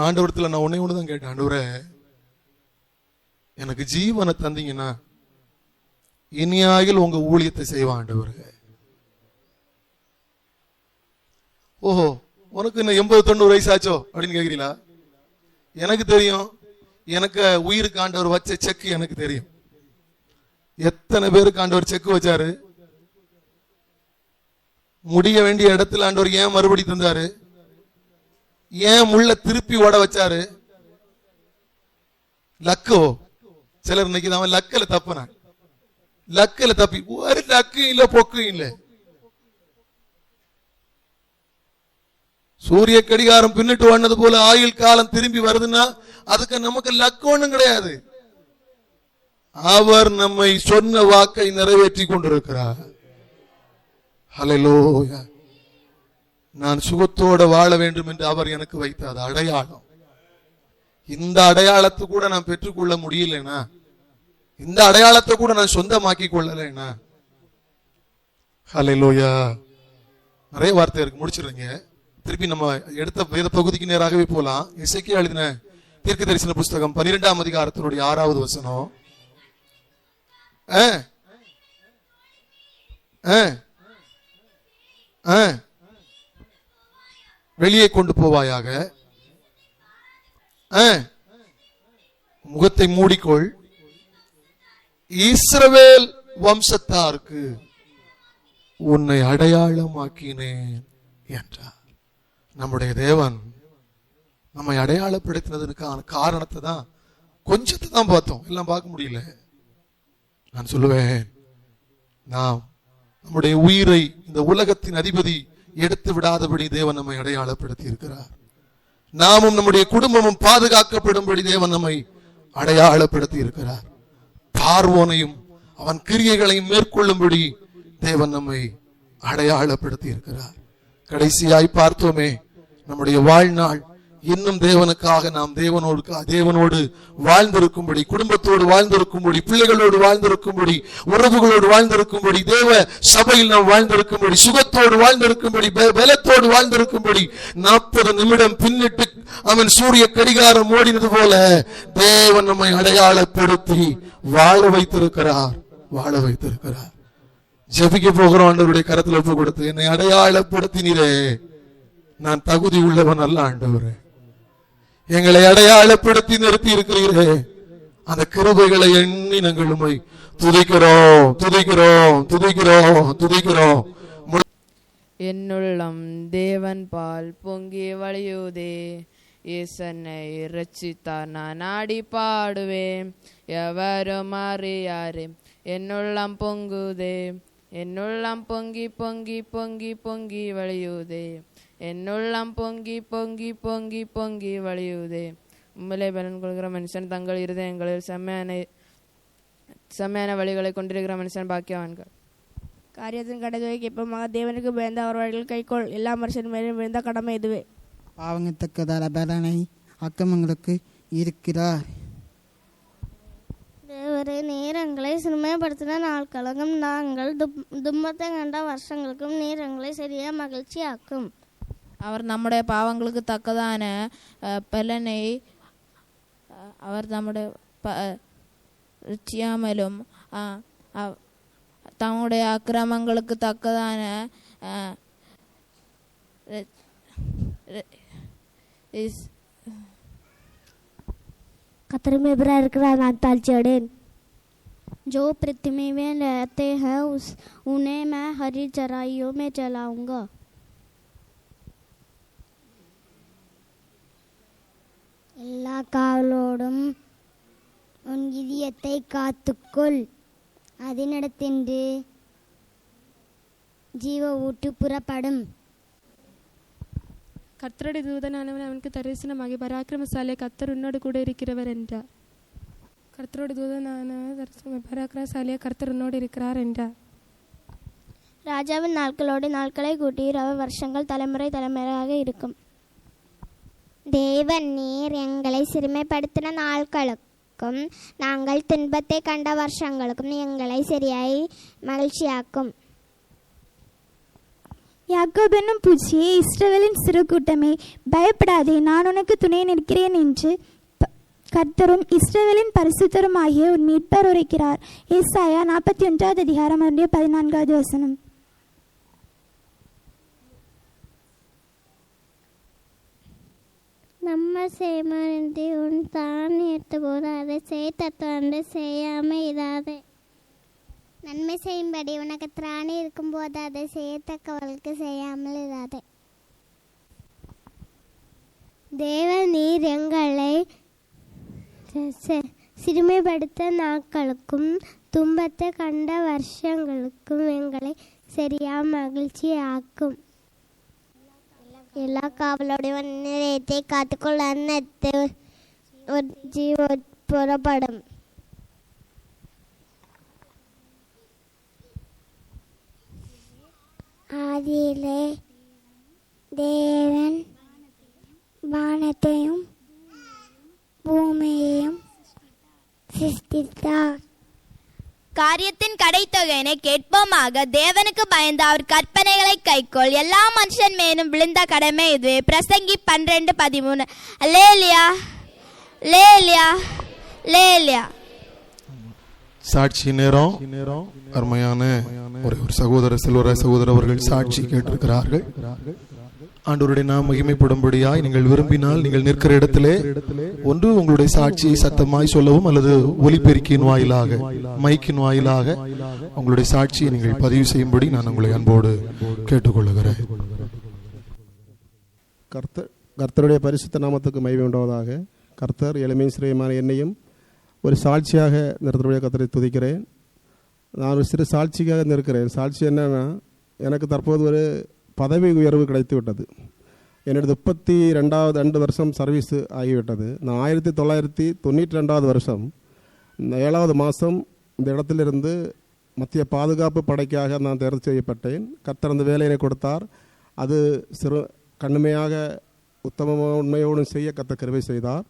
ஆண்டவரத்துல நான் ஒண்ணுதான் கேட்டேன். ஆண்டவரே, எனக்கு ஜீவனை தந்தீங்கன்னா இனியாயில் உங்க ஊழியத்தை செய்வான். ஆண்டவரே, ஓஹோ உனக்கு இன்னும் 80-90 வயசு ஆச்சோ அப்படின்னு கேக்குறீங்களா? எனக்கு தெரியும். எனக்கு உயிருக்கு ஆண்டவர் வச்ச செக் எனக்கு தெரியும். எத்தனை பேருக்கு ஆண்டவர் செக் வச்சாரு? முடிய வேண்டிய இடத்துல ஆண்டவர் ஏன் மறுபடி தந்தாரு? ஏன் முள்ள திருப்பி ஓட வச்சாரு? லக்கோ சிலர் இன்னைக்கு அவன் லக்கல தப்புனா, லக்கல தப்பி ஒரு லக்கும் இல்ல பொக்கும் இல்ல. சூரிய கடிகாரம் பின்னிட்டு வந்தது போல ஆயுள் காலம் திரும்பி வருதுன்னா அதுக்கு நமக்கு லக்கு ஒண்ணும் கிடையாது. அவர் நம்மை சொன்ன வாக்கை நிறைவேற்றி கொண்டிருக்கிறார். ஹல்லேலூயா. நான் சுகத்தோட வாழ வேண்டும் என்று அவர் எனக்கு வைத்த அது அடையாளம். இந்த அடையாளத்தை கூட நான் பெற்றுக்கொள்ள முடியலனா, இந்த அடையாளத்தை கூட நான் சொந்தமாக்கி கொள்ளலைனா, ஹல்லேலூயா. நிறைய வார்த்தை இருக்கு, முடிச்சிருங்க. திருப்பி நம்ம எடுத்த வேத பகுதிக்கு நேராகவே போலாம். எசேக்கியா எழுதின தீர்க்க தரிசன புஸ்தகம் 12ஆம் அதிகாரத்தினுடைய 6வது வசனம். வெளியே கொண்டு போவாயாக, முகத்தை மூடிக்கொள், இஸ்ரவேல் வம்சத்தாருக்கு உன்னை அடையாளமாக்கினேன் என்றார். நம்முடைய தேவன் நம்மை அடையாளப்படுத்தினதற்கான காரணத்தை தான் கொஞ்சத்தை தான் பார்த்தோம், எல்லாம் பார்க்க முடியல. நான் சொல்லுவேன், நாம் நம்முடைய உயிரை இந்த உலகத்தின் அதிபதி எடுத்து விடாதபடி தேவன் நம்மை அடையாளப்படுத்தி இருக்கிறார். நாமும் நம்முடைய குடும்பமும் பாதுகாக்கப்படும்படி தேவன் நம்மை அடையாளப்படுத்தி இருக்கிறார். பார்வோனையும் அவன் கிரியைகளையும் மேற்கொள்ளும்படி தேவன் நம்மை அடையாளப்படுத்தி இருக்கிறார். கடைசியாய் பார்த்தோமே, நம்முடைய வாழ்நாள் இன்னும் தேவனுக்காக நாம் தேவனோடு வாழ்ந்திருக்கும்படி, குடும்பத்தோடு வாழ்ந்திருக்கும்படி, பிள்ளைகளோடு வாழ்ந்திருக்கும்படி, உறவுகளோடு வாழ்ந்திருக்கும்படி, தேவ சபையில் நாம் வாழ்ந்திருக்கும்படி, சுகத்தோடு வாழ்ந்திருக்கும்படி, பலத்தோடு வாழ்ந்திருக்கும்படி 40 நிமிடம் பின்னிட்டு அவன் சூரிய கடிகாரம் ஓடினது போல தேவன் நம்மை அடையாளப்படுத்தி வாழ வைத்திருக்கிறார். வாழ வைத்திருக்கிறார். ஜெபிக்க போகிறோம். ஆண்டவருடைய கரத்தில் ஒப்பு கொடுத்து, என்னை அடையாளப்படுத்தினீரே, நான் தகுதி உள்ளவன் அல்ல ஆண்டவரே, எங்களை அடையாளப்படுத்தி நிறுத்தி இருக்கிறீரே, அந்த கிருபைகளை எண்ணி நாங்கள் உம்மை துதிக்கிறோம், துதிக்கிறோம், துதிக்கிறோம், துதிக்கிறோம். என்னுள்ளம் தேவன் பால் பொங்கி வழியுதே, ஈசனை ரட்சித்தார் நான் ஆடி பாடுவேன், எவரும் அறியாரே என்னுள்ளம் பொங்குதே, என்னுள்ளம் பொங்கி பொங்கி பொங்கி பொங்கி வழியுதே, என்னுள்ளம் பொங்கி பொங்கி பொங்கி பொங்கி வழியுதே. உண்மையிலே பலன் கொள்கிற மனுஷன் தங்கள் இருதயங்களில் செம்மையான வழிகளை கொண்டிருக்கிற மனுஷன் பாக்கியவான்கள். காரியத்தின் கடைதுவை கேட்பமாக தேவனுக்கு பயந்த அவர் வழிகள் கைக்கோள், எல்லா மனுஷன் மேலும் விழுந்த கடமை இதுவே. பாவங்கத்தக்கதான பலனை அக்கிரமங்களுக்கு இருக்கிறார். தேவரே, நீர் எங்களை சிறுமைப்படுத்தின நாட்களுக்கும் நாங்கள் துன்பத்தை கண்ட வருஷங்களுக்கும் நீர் எங்களை சரியா மகிழ்ச்சியாக்கும். அவர் நம்முடைய பாவங்களுக்கு தக்கதான பலனை அவர் நம்முடைய ரிச்சியாமலும் தம்முடைய அக்கிரமங்களுக்கு தக்கதான कतर में बरा இருக்கிறார் தாழ்ச்சியடைன். जो पृथ्वी में रहते हैं उन्हें मैं हरी चराइयों में चलाऊंगा. எல்லா காவலோடும் உன் இதயத்தை காத்துக்கொள், அதனிடத்தின்று ஜீவ ஊட்டு புறப்படும். கர்த்தருடைய தூதனானவன் அவனுக்கு தரிசனமாகி பராக்கிரமசாலியை கர்த்தர் உன்னோடு கூட இருக்கிறவர் என்றார். கர்த்தருடைய தூதனான பராக்கிரமசாலியை கர்த்தர் உன்னோடு இருக்கிறார் என்றார். ராஜாவின் நாட்களோடு நாட்களை கூட்டி வருஷங்கள் தலைமுறை தலைமுறையாக இருக்கும். தேவன் நீர் எங்களை சிறுமைப்படுத்தின நாட்களுக்கும் நாங்கள் துன்பத்தை கண்ட வருஷங்களுக்கும் எங்களை சரியாய் மகிழ்ச்சியாக்கும். யாக்கோபு என்னும் பூச்சியே, இஸ்ரவேலின் சிறு கூட்டமே, பயப்படாதே, நான் உனக்கு துணை நிற்கிறேன் என்று கர்த்தரும் இஸ்ரவேலின் பரிசுத்தரும் ஆகிய உன் மீட்பர் உரைக்கிறார். ஏசாயா 41 அதிகாரம் 14வது வசனம். நம்ம செய்யமானது உன் தான் எடுத்துக்கோது, அதை செய்து செய்யாமல் இராதே. நன்மை செய்யும்படி உனக்கு திராணி இருக்கும்போது அதை செய்யத்தக்கவர்களுக்கு செய்யாமல் இராதே. தேவன் நீர் எங்களை சிறுமைப்படுத்த நாட்களுக்கும் துன்பத்தை கண்ட வருஷங்களுக்கும் எங்களை சரியா மகிழ்ச்சி ஆக்கும். எல்லா காவலோடைய நிலையத்தை காத்துக்கொள்ள அன்னத்தை ஒரு ஜீவ புறப்படும். ஆதியிலே தேவன் வானத்தையும் பூமியையும் சிருஷ்டித்தார். காரியத்தின் கடைத்தொகையினை கேட்போமாக. தேவனுக்கு பயந்து அவர் கற்பனைகளை கைக்கொள், எல்லா மனுஷன் மேலும் விழுந்த கடமை இதுவே. பிரசங்கி 12:13. அல்லேலியா லேலியா லேலியா. சாட்சி நேரம். அருமையான ஒரு சகோதர செல்வராய் அவர்கள் சாட்சி கேட்டிருக்கிறார்கள். ஆண்டவருடைய நாம் மகிமைப்படும்படியாய் நீங்கள் விரும்பினால் நீங்கள் நிற்கிற இடத்திலே ஒன்று உங்களுடைய சாட்சியை சத்தமாய் சொல்லவும், அல்லது ஒலிபெருக்கியின் வாயிலாக மைக்கின் வாயிலாக உங்களுடைய சாட்சியை நீங்கள் பதிவு செய்யும்படி நான் உங்களை அன்போடு கேட்டுக்கொள்ளுகிறேன். கர்த்தருடைய பரிசுத்த நாமத்துக்கு மகிமை உண்டாவதாக. கர்த்தர் எளிமையும் சிறையுமான என்னையும் ஒரு சாட்சியாக நிறுத்தக்கூடிய கர்த்தரை துதிக்கிறேன். நான் ஒரு சிறு சாட்சிக்காக நிற்கிறேன். சாட்சி என்னன்னா, எனக்கு தற்போது ஒரு பதவி உயர்வு கிடைத்து விட்டது. என்னோடது 32வது வருஷம் சர்வீஸு ஆகிவிட்டது. நான் 1992 வருஷம் 7வது மாதம் இந்த இடத்திலிருந்து மத்திய பாதுகாப்பு படைக்காக நான் தேர்வு செய்யப்பட்டேன். கர்த்தர் அந்த வேலையை கொடுத்தார். அது கண்ணுமையாக உத்தமமாக உண்மையோடு செய்ய கர்த்தர் கிருபை செய்தார்.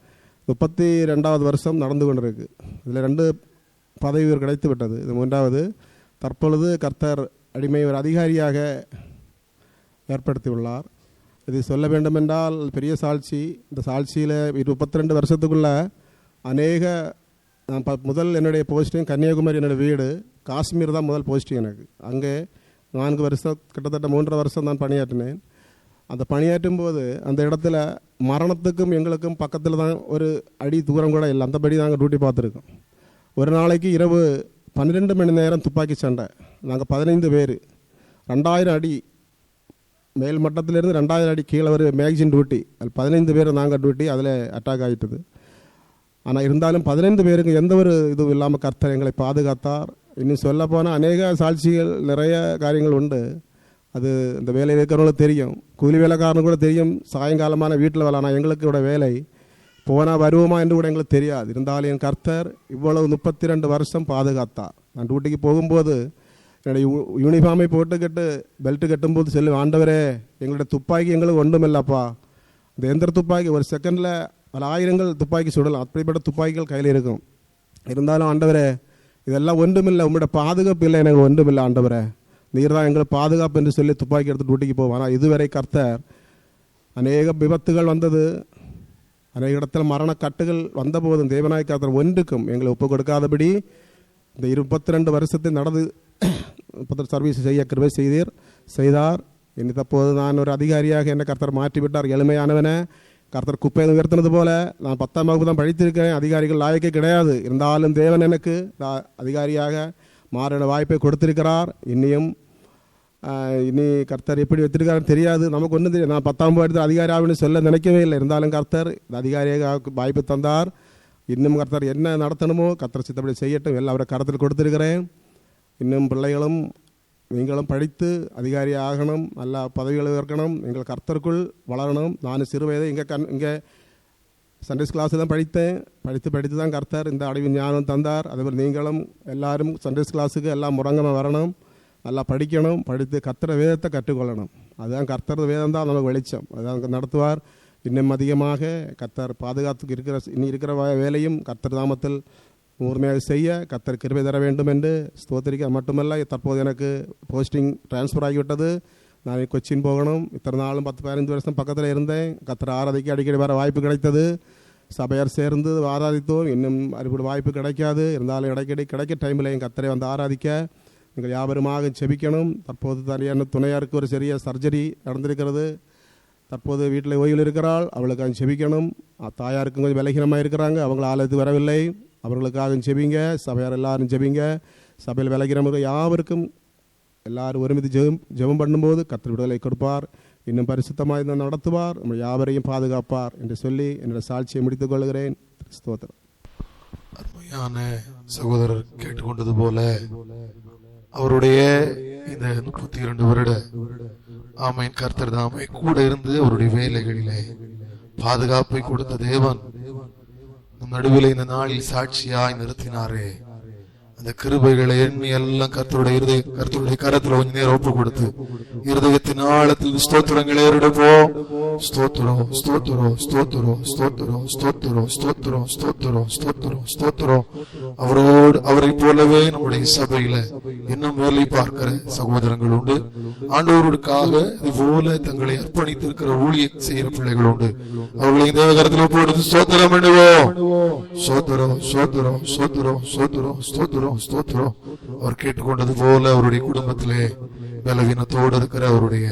32வது வருஷம் நடந்து கொண்டிருக்கு. இதில் 2 பதவி உயர்வு கிடைத்து விட்டது. இது 3வது. தற்பொழுது கர்த்தர் அடிமை ஒரு அதிகாரியாக ஏற்படுத்தியுள்ளார். இது சொல்ல வேண்டுமென்றால் பெரிய சாட்சி. இந்த சாட்சியில் 32 வருஷத்துக்குள்ள அநேக முதல் என்னுடைய போஸ்டிங் கன்னியாகுமரி, என்னுடைய வீடு காஷ்மீர் தான் முதல் போஸ்டிங் எனக்கு. அங்கே 4 வருஷம் கிட்டத்தட்ட 3.5 வருஷம் நான் பணியாற்றினேன். அந்த பணியாற்றும் போது அந்த இடத்துல மரணத்துக்கும் எங்களுக்கும் பக்கத்தில் தான் ஒரு அடி தூரம் கூட இல்லை. அந்தபடி நாங்கள் டியூட்டி பார்த்துருக்கோம். ஒரு நாளைக்கு இரவு 12 மணி நேரம் துப்பாக்கி சண்டை. நாங்கள் 15 பேர், 2000 அடி மேல் மட்டத்திலேருந்து 2000 அடி கீழே ஒரு மேக்சின் டியூட்டி. அதில் 15 பேர் நாங்கள் டியூட்டி. அதில் அட்டாக் ஆகிட்டது. ஆனால் இருந்தாலும் 15 பேருக்கு எந்த ஒரு இதுவும் இல்லாமல் கர்த்தர் எங்களை பாதுகாத்தார். இன்னும் சொல்லப்போனால் அநேக சாட்சிகள், நிறைய காரியங்கள் உண்டு. அது இந்த வேலையில் இருக்கிறவங்களுக்கு தெரியும், கூலி வேலைக்காரனு கூட தெரியும். சாயங்காலமான வீட்டில் வேலை. ஆனால் எங்களுக்கூட வேலை போனால் வருவோமா என்று கூட எங்களுக்கு தெரியாது. இருந்தாலும் என் கர்த்தர் இவ்வளவு 32 வருஷம் பாதுகாத்தார். நான் டியூட்டிக்கு போகும்போது என்னுடைய யூனிஃபார்மை போட்டுக்கிட்டு பெல்ட்டு கட்டும்போது சொல்லுவேன், ஆண்டவரே எங்களுடைய துப்பாக்கி எங்களுக்கு ஒன்றும் இல்லைப்பா. இந்த எந்திர துப்பாக்கி ஒரு செகண்டில் பல ஆயிரங்கள் துப்பாக்கி சுடலாம், அப்படிப்பட்ட துப்பாக்கிகள் கையில் இருக்கும். இருந்தாலும் ஆண்டவரே, இதெல்லாம் ஒன்றுமில்லை, உங்களோட பாதுகாப்பு இல்லை, எனக்கு ஒன்றுமில்லை ஆண்டவரே, நீர் தான் எங்களை பாதுகாப்பு என்று சொல்லி துப்பாக்கி எடுத்து டூட்டிக்கு போவோம். ஆனால் இதுவரை கர்த்தர் அநேக விபத்துகள் வந்தது, அநேக இடத்துல மரணக்கட்டுகள் வந்தபோதும் தேவனாய் கர்த்தர் ஒன்றுக்கும் எங்களை ஒப்பு கொடுக்காதபடி இந்த 22 வருஷத்தை நடந்து சர்வீஸ் செய்ய கிருபை செய்தார். இனி தற்போது நான் ஒரு அதிகாரியாக என்னை கர்த்தர் மாற்றிவிட்டார். எளிமையானவனை கர்த்தர் குப்பையை உயர்த்தினது போல நான் 10ஆம் வகுப்பு தான் படித்திருக்கேன், அதிகாரிகள் லாயக்கே கிடையாது. இருந்தாலும் தேவன் எனக்கு அதிகாரியாக மாறின வாய்ப்பை கொடுத்திருக்கிறார். இனி கர்த்தர் எப்படி வச்சிருக்காருன்னு தெரியாது, நமக்கு ஒன்றும் தெரியாது. நான் 10ஆம் வகுப்பு அதிகாரி ஆகுன்னு சொல்ல நினைக்கவே இல்லை. இருந்தாலும் கர்த்தர் அதிகாரியாக வாய்ப்பு தந்தார். இன்னும் கர்த்தர் என்ன நடத்தணுமோ கர்த்தர் சித்தப்படி செய்யட்டும், எல்லாம் அவரை கருத்தில் கொடுத்திருக்கிறேன். இன்னும் பிள்ளைகளும் நீங்களும் படித்து அதிகாரி ஆகணும், நல்ல பதவிகள் இருக்கணும், எங்கள் கர்த்தருக்குள் வளரணும். நான் சிறு வயதை இங்கே சண்டேஸ் கிளாஸில் தான் படித்து தான் கர்த்தர் இந்த அடைவு ஞானம் தந்தார். அதேபோல் நீங்களும் எல்லாரும் சண்டேஸ் கிளாஸுக்கு எல்லாம் முறங்கமாக வரணும், நல்லா படிக்கணும், படித்து கர்த்தர வேதத்தை கற்றுக்கொள்ளணும். அதுதான் கர்த்தர் வேதம் தான் நமக்கு வெளிச்சம், அதுதான் நடத்துவார். இன்னும் அதிகமாக கர்த்தர் பாதுகாத்துக்கு இருக்கிற வேலையும் கர்த்தர் நாமத்தில் முழுமையாக செய்ய கர்த்தர் கிருபை தர வேண்டும் என்று ஸ்தோத்திரிக்க. மட்டுமல்ல, தற்போது எனக்கு போஸ்டிங் டிரான்ஸ்ஃபர் ஆகிவிட்டது. நான் கொச்சின் போகணும். இத்தனை நாளும் 10-15 வருஷம் பக்கத்தில் இருந்தேன். கர்த்தர் ஆராதிக்க அடிக்கடி வர வாய்ப்பு கிடைத்தது. சபையார் சேர்ந்து ஆராதித்தோம். இன்னும் அறிவுடைய வாய்ப்பு கிடைக்காது. இருந்தாலும் இடைக்கடி கிடைக்க டைமில் என் கர்த்தரை வந்து ஆராதிக்க நீங்கள் யாவருமாக செபிக்கணும். தற்போது தனியான துணையாருக்கு ஒரு சிறிய சர்ஜரி நடந்திருக்கிறது. தற்போது வீட்டில் ஓய்வில் இருக்கிறாள், அவளுக்காக செபிக்கணும். தாயாருக்கும் கொஞ்சம் விலகினமாக இருக்கிறாங்க, அவங்கள ஆலயத்துக்கு வரவில்லை, அவர்களுக்காக செபிங்க. சபையார் எல்லாரும் செபிங்க. சபையில் விலகிறவங்க யாவருக்கும் எல்லாரும் ஒருமிதி ஜெபம் பண்ணும்போது கர்த்தர் விடுதலை கொடுப்பார், இன்னும் பரிசுத்தமாக நடத்துவார், நம்ம யாவரையும் பாதுகாப்பார் என்று சொல்லி என்னோட சாட்சியை முடித்துக் கொள்கிறேன். ஸ்தோத்திரம். அருமையான சகோதரர் கேட்டுக்கொண்டது போல அவருடைய இந்த 32 வருட ஆமேன் கர்த்தர் தாமே கூட இருந்து அவருடைய வேலைகளிலே பாதுகாப்பை கொடுத்த தேவன் நம் நடுவில் இந்த நாளில் சாட்சியாய் நிறுத்தினாரே. அந்த கிருபைகளை எண்ணி எல்லாம் கர்த்தருடைய கரத்துல கொஞ்ச நேரம் ஒப்பு கொடுத்து இருதயத்தின் ஆழத்தில் ஸ்தோத்திரங்களை ஏறெடுப்போம். ஸ்தோத்திரம், ஸ்தோத்திரம், ஸ்தோத்திரம், ஸ்தோத்திரம், ஸ்தோத்திரம், ஸ்தோத்திரம், ஸ்தோத்திரம், ஸ்தோத்திரம், ஸ்தோத்திரம். அவரை போலவே நம்முடைய சபையில இன்னும் வேலை பார்க்கிற சகோதரங்கள் உண்டு. ஆண்டவருக்காக இது போல தங்களை அர்ப்பணித்திருக்கிற ஊழிய செய்கிற பிள்ளைகள் உண்டு. அவர்களை தேவகரத்தில் ஒப்பு கொடுத்து ஸ்தோத்திரம் பண்ணுவோம். ஸ்தோத்திரம், ஸ்தோத்திரம், ஸ்தோத்திரம், ஸ்தோத்திரம், ஸ்தோத்திரம், ஸ்தோத்திரம். அவர் கேட்டுக்கொண்டது போல அவருடைய குடும்பத்திலே பலவீனத்தோடு இருக்கிற அவருடைய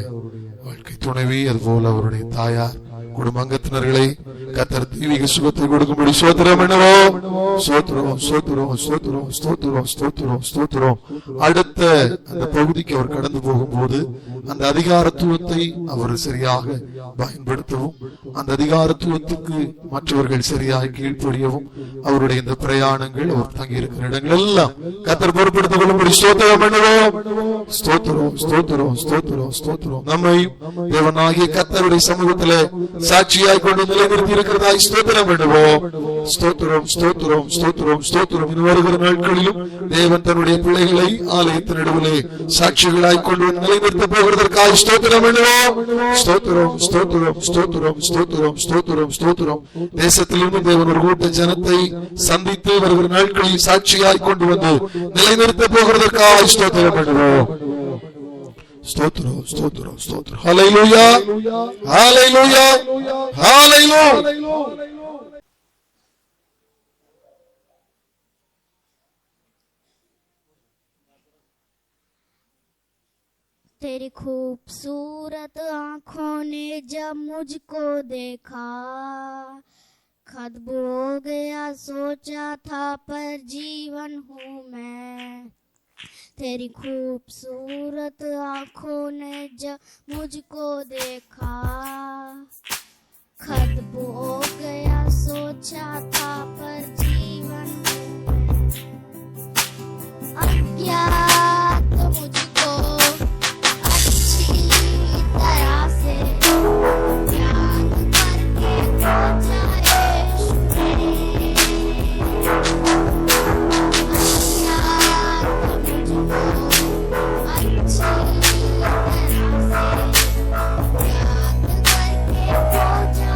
வாழ்க்கை துணைவி, அதுபோல அவருடைய தாயார், குடும்ப அங்கத்தினர்களை கர்த்தர் தெய்வீக சுகத்தை கொடுக்கும்படி ஸ்தோத்திரம் பண்ணுவோம். ஸ்தோத்திரம், ஸ்தோத்திரம், ஸ்தோத்திரம், ஸ்தோத்திரம், ஸ்தோத்திரம், ஸ்தோத்திரம். அடுத்த அந்த பகுதிக்கு அவர் கடந்து போகும்போது அந்த அதிகாரத்துவத்தை அவர் சரியாக பயன்படுத்தவும், அந்த அதிகாரத்துவத்துக்கு மற்றவர்கள் சரியாக கீழ்ப்படியவும் அவருடைய இந்த பிரயாணங்கள் அவர் தங்கி இருக்கிற இடங்கள் எல்லாம் கர்த்தர் பொறுப்படுத்திக் கொள்ளும்படி ஸ்தோத்திரம் பண்ணுவோம். ஸ்தோத்திரம், ஸ்தோத்திரம், ஸ்தோத்திரம், ஸ்தோத்திரம். நம்மை தேவனாகிய கர்த்தருடைய சமூகத்திலே சாட்சியாய் கொண்டு நிலைநிறுத்தி இருக்கிறதாய் ஸ்தோத்திரம் பண்ணுவோம். ஸ்தோத்திரம், ஸ்தோத்திரம், ஸ்தோத்திரம், ஸ்தோத்திரம். இனி வருகிற நாட்களிலும் தேவன் தன்னுடைய பிள்ளைகளை ஆலயத்தின் நடுவிலே சாட்சிகளாய் கொண்டு நிலைநிறுத்த போகிறதற்காக ஸ்தோத்திரம் பண்ணுவோம். ஸ்தோத்திரம், ஸ்தோத்திரம், ஸ்தோத்திரம், ஸ்தோத்திரம், ஸ்தோத்திரம், ஸ்தோத்திரம். தேசத்திலிருந்து தேவன் ஒரு கூட்ட ஜனத்தை சந்தித்து வருகிற நாட்களில் சாட்சியாய் கொண்டு வந்து நிலைநிறுத்த போகிறதற்காக ஸ்தோத்திரம் பண்ணுவோம். ஸ்தோத்திரம், ஸ்தோத்திரம், ஸ்தோத்திரம். ஹல்லேலூயா, ஹல்லேலூயா, ஹல்லேலூயா. तेरी खूबसूरत आंखों ने जब मुझको देखा, खत्म हो गया सोचा था पर जीवन हूँ मैं। तेरी खूबसूरत आंखों ने जब मुझको देखा, खत्म हो गया सोचा था पर जीवन हूँ मैं। अज्ञात मुझको अच्छी तरह से याद करके पहुंचा यीशु ने। अज्ञात मुझको अच्छी तरह से याद करके पहुंचा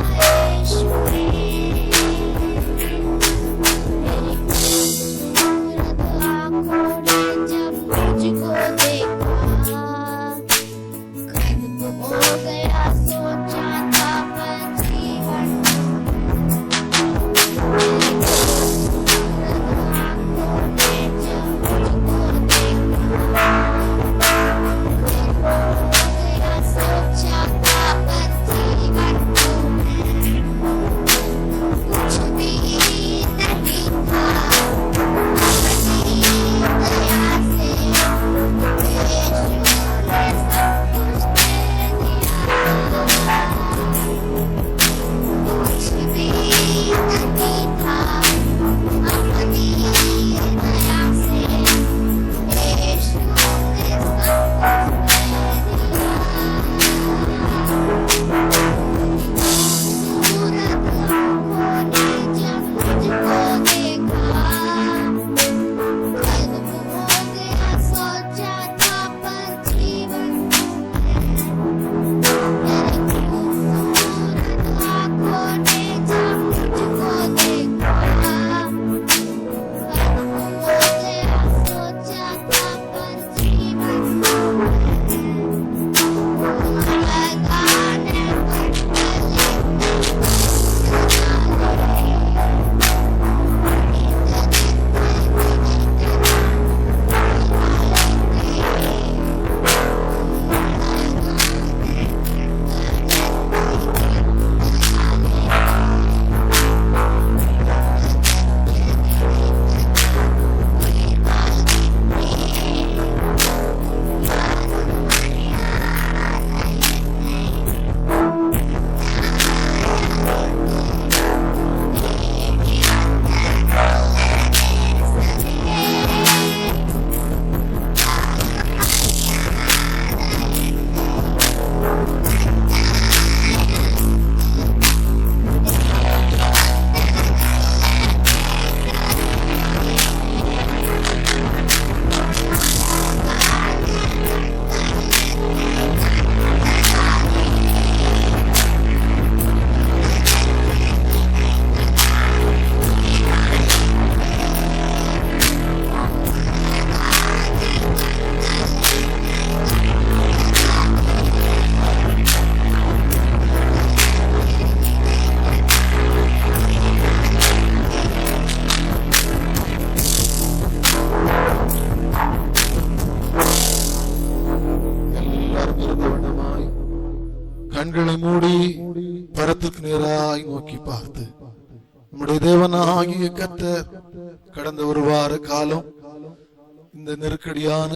यीशु ने। கண்களை மூடி பரத்துக்கு நேராய் நோக்கி பார்த்து, நம்முடைய தேவனாகிய கர்த்தர் கடந்த ஒரு வார காலம் இந்த நெருக்கடியான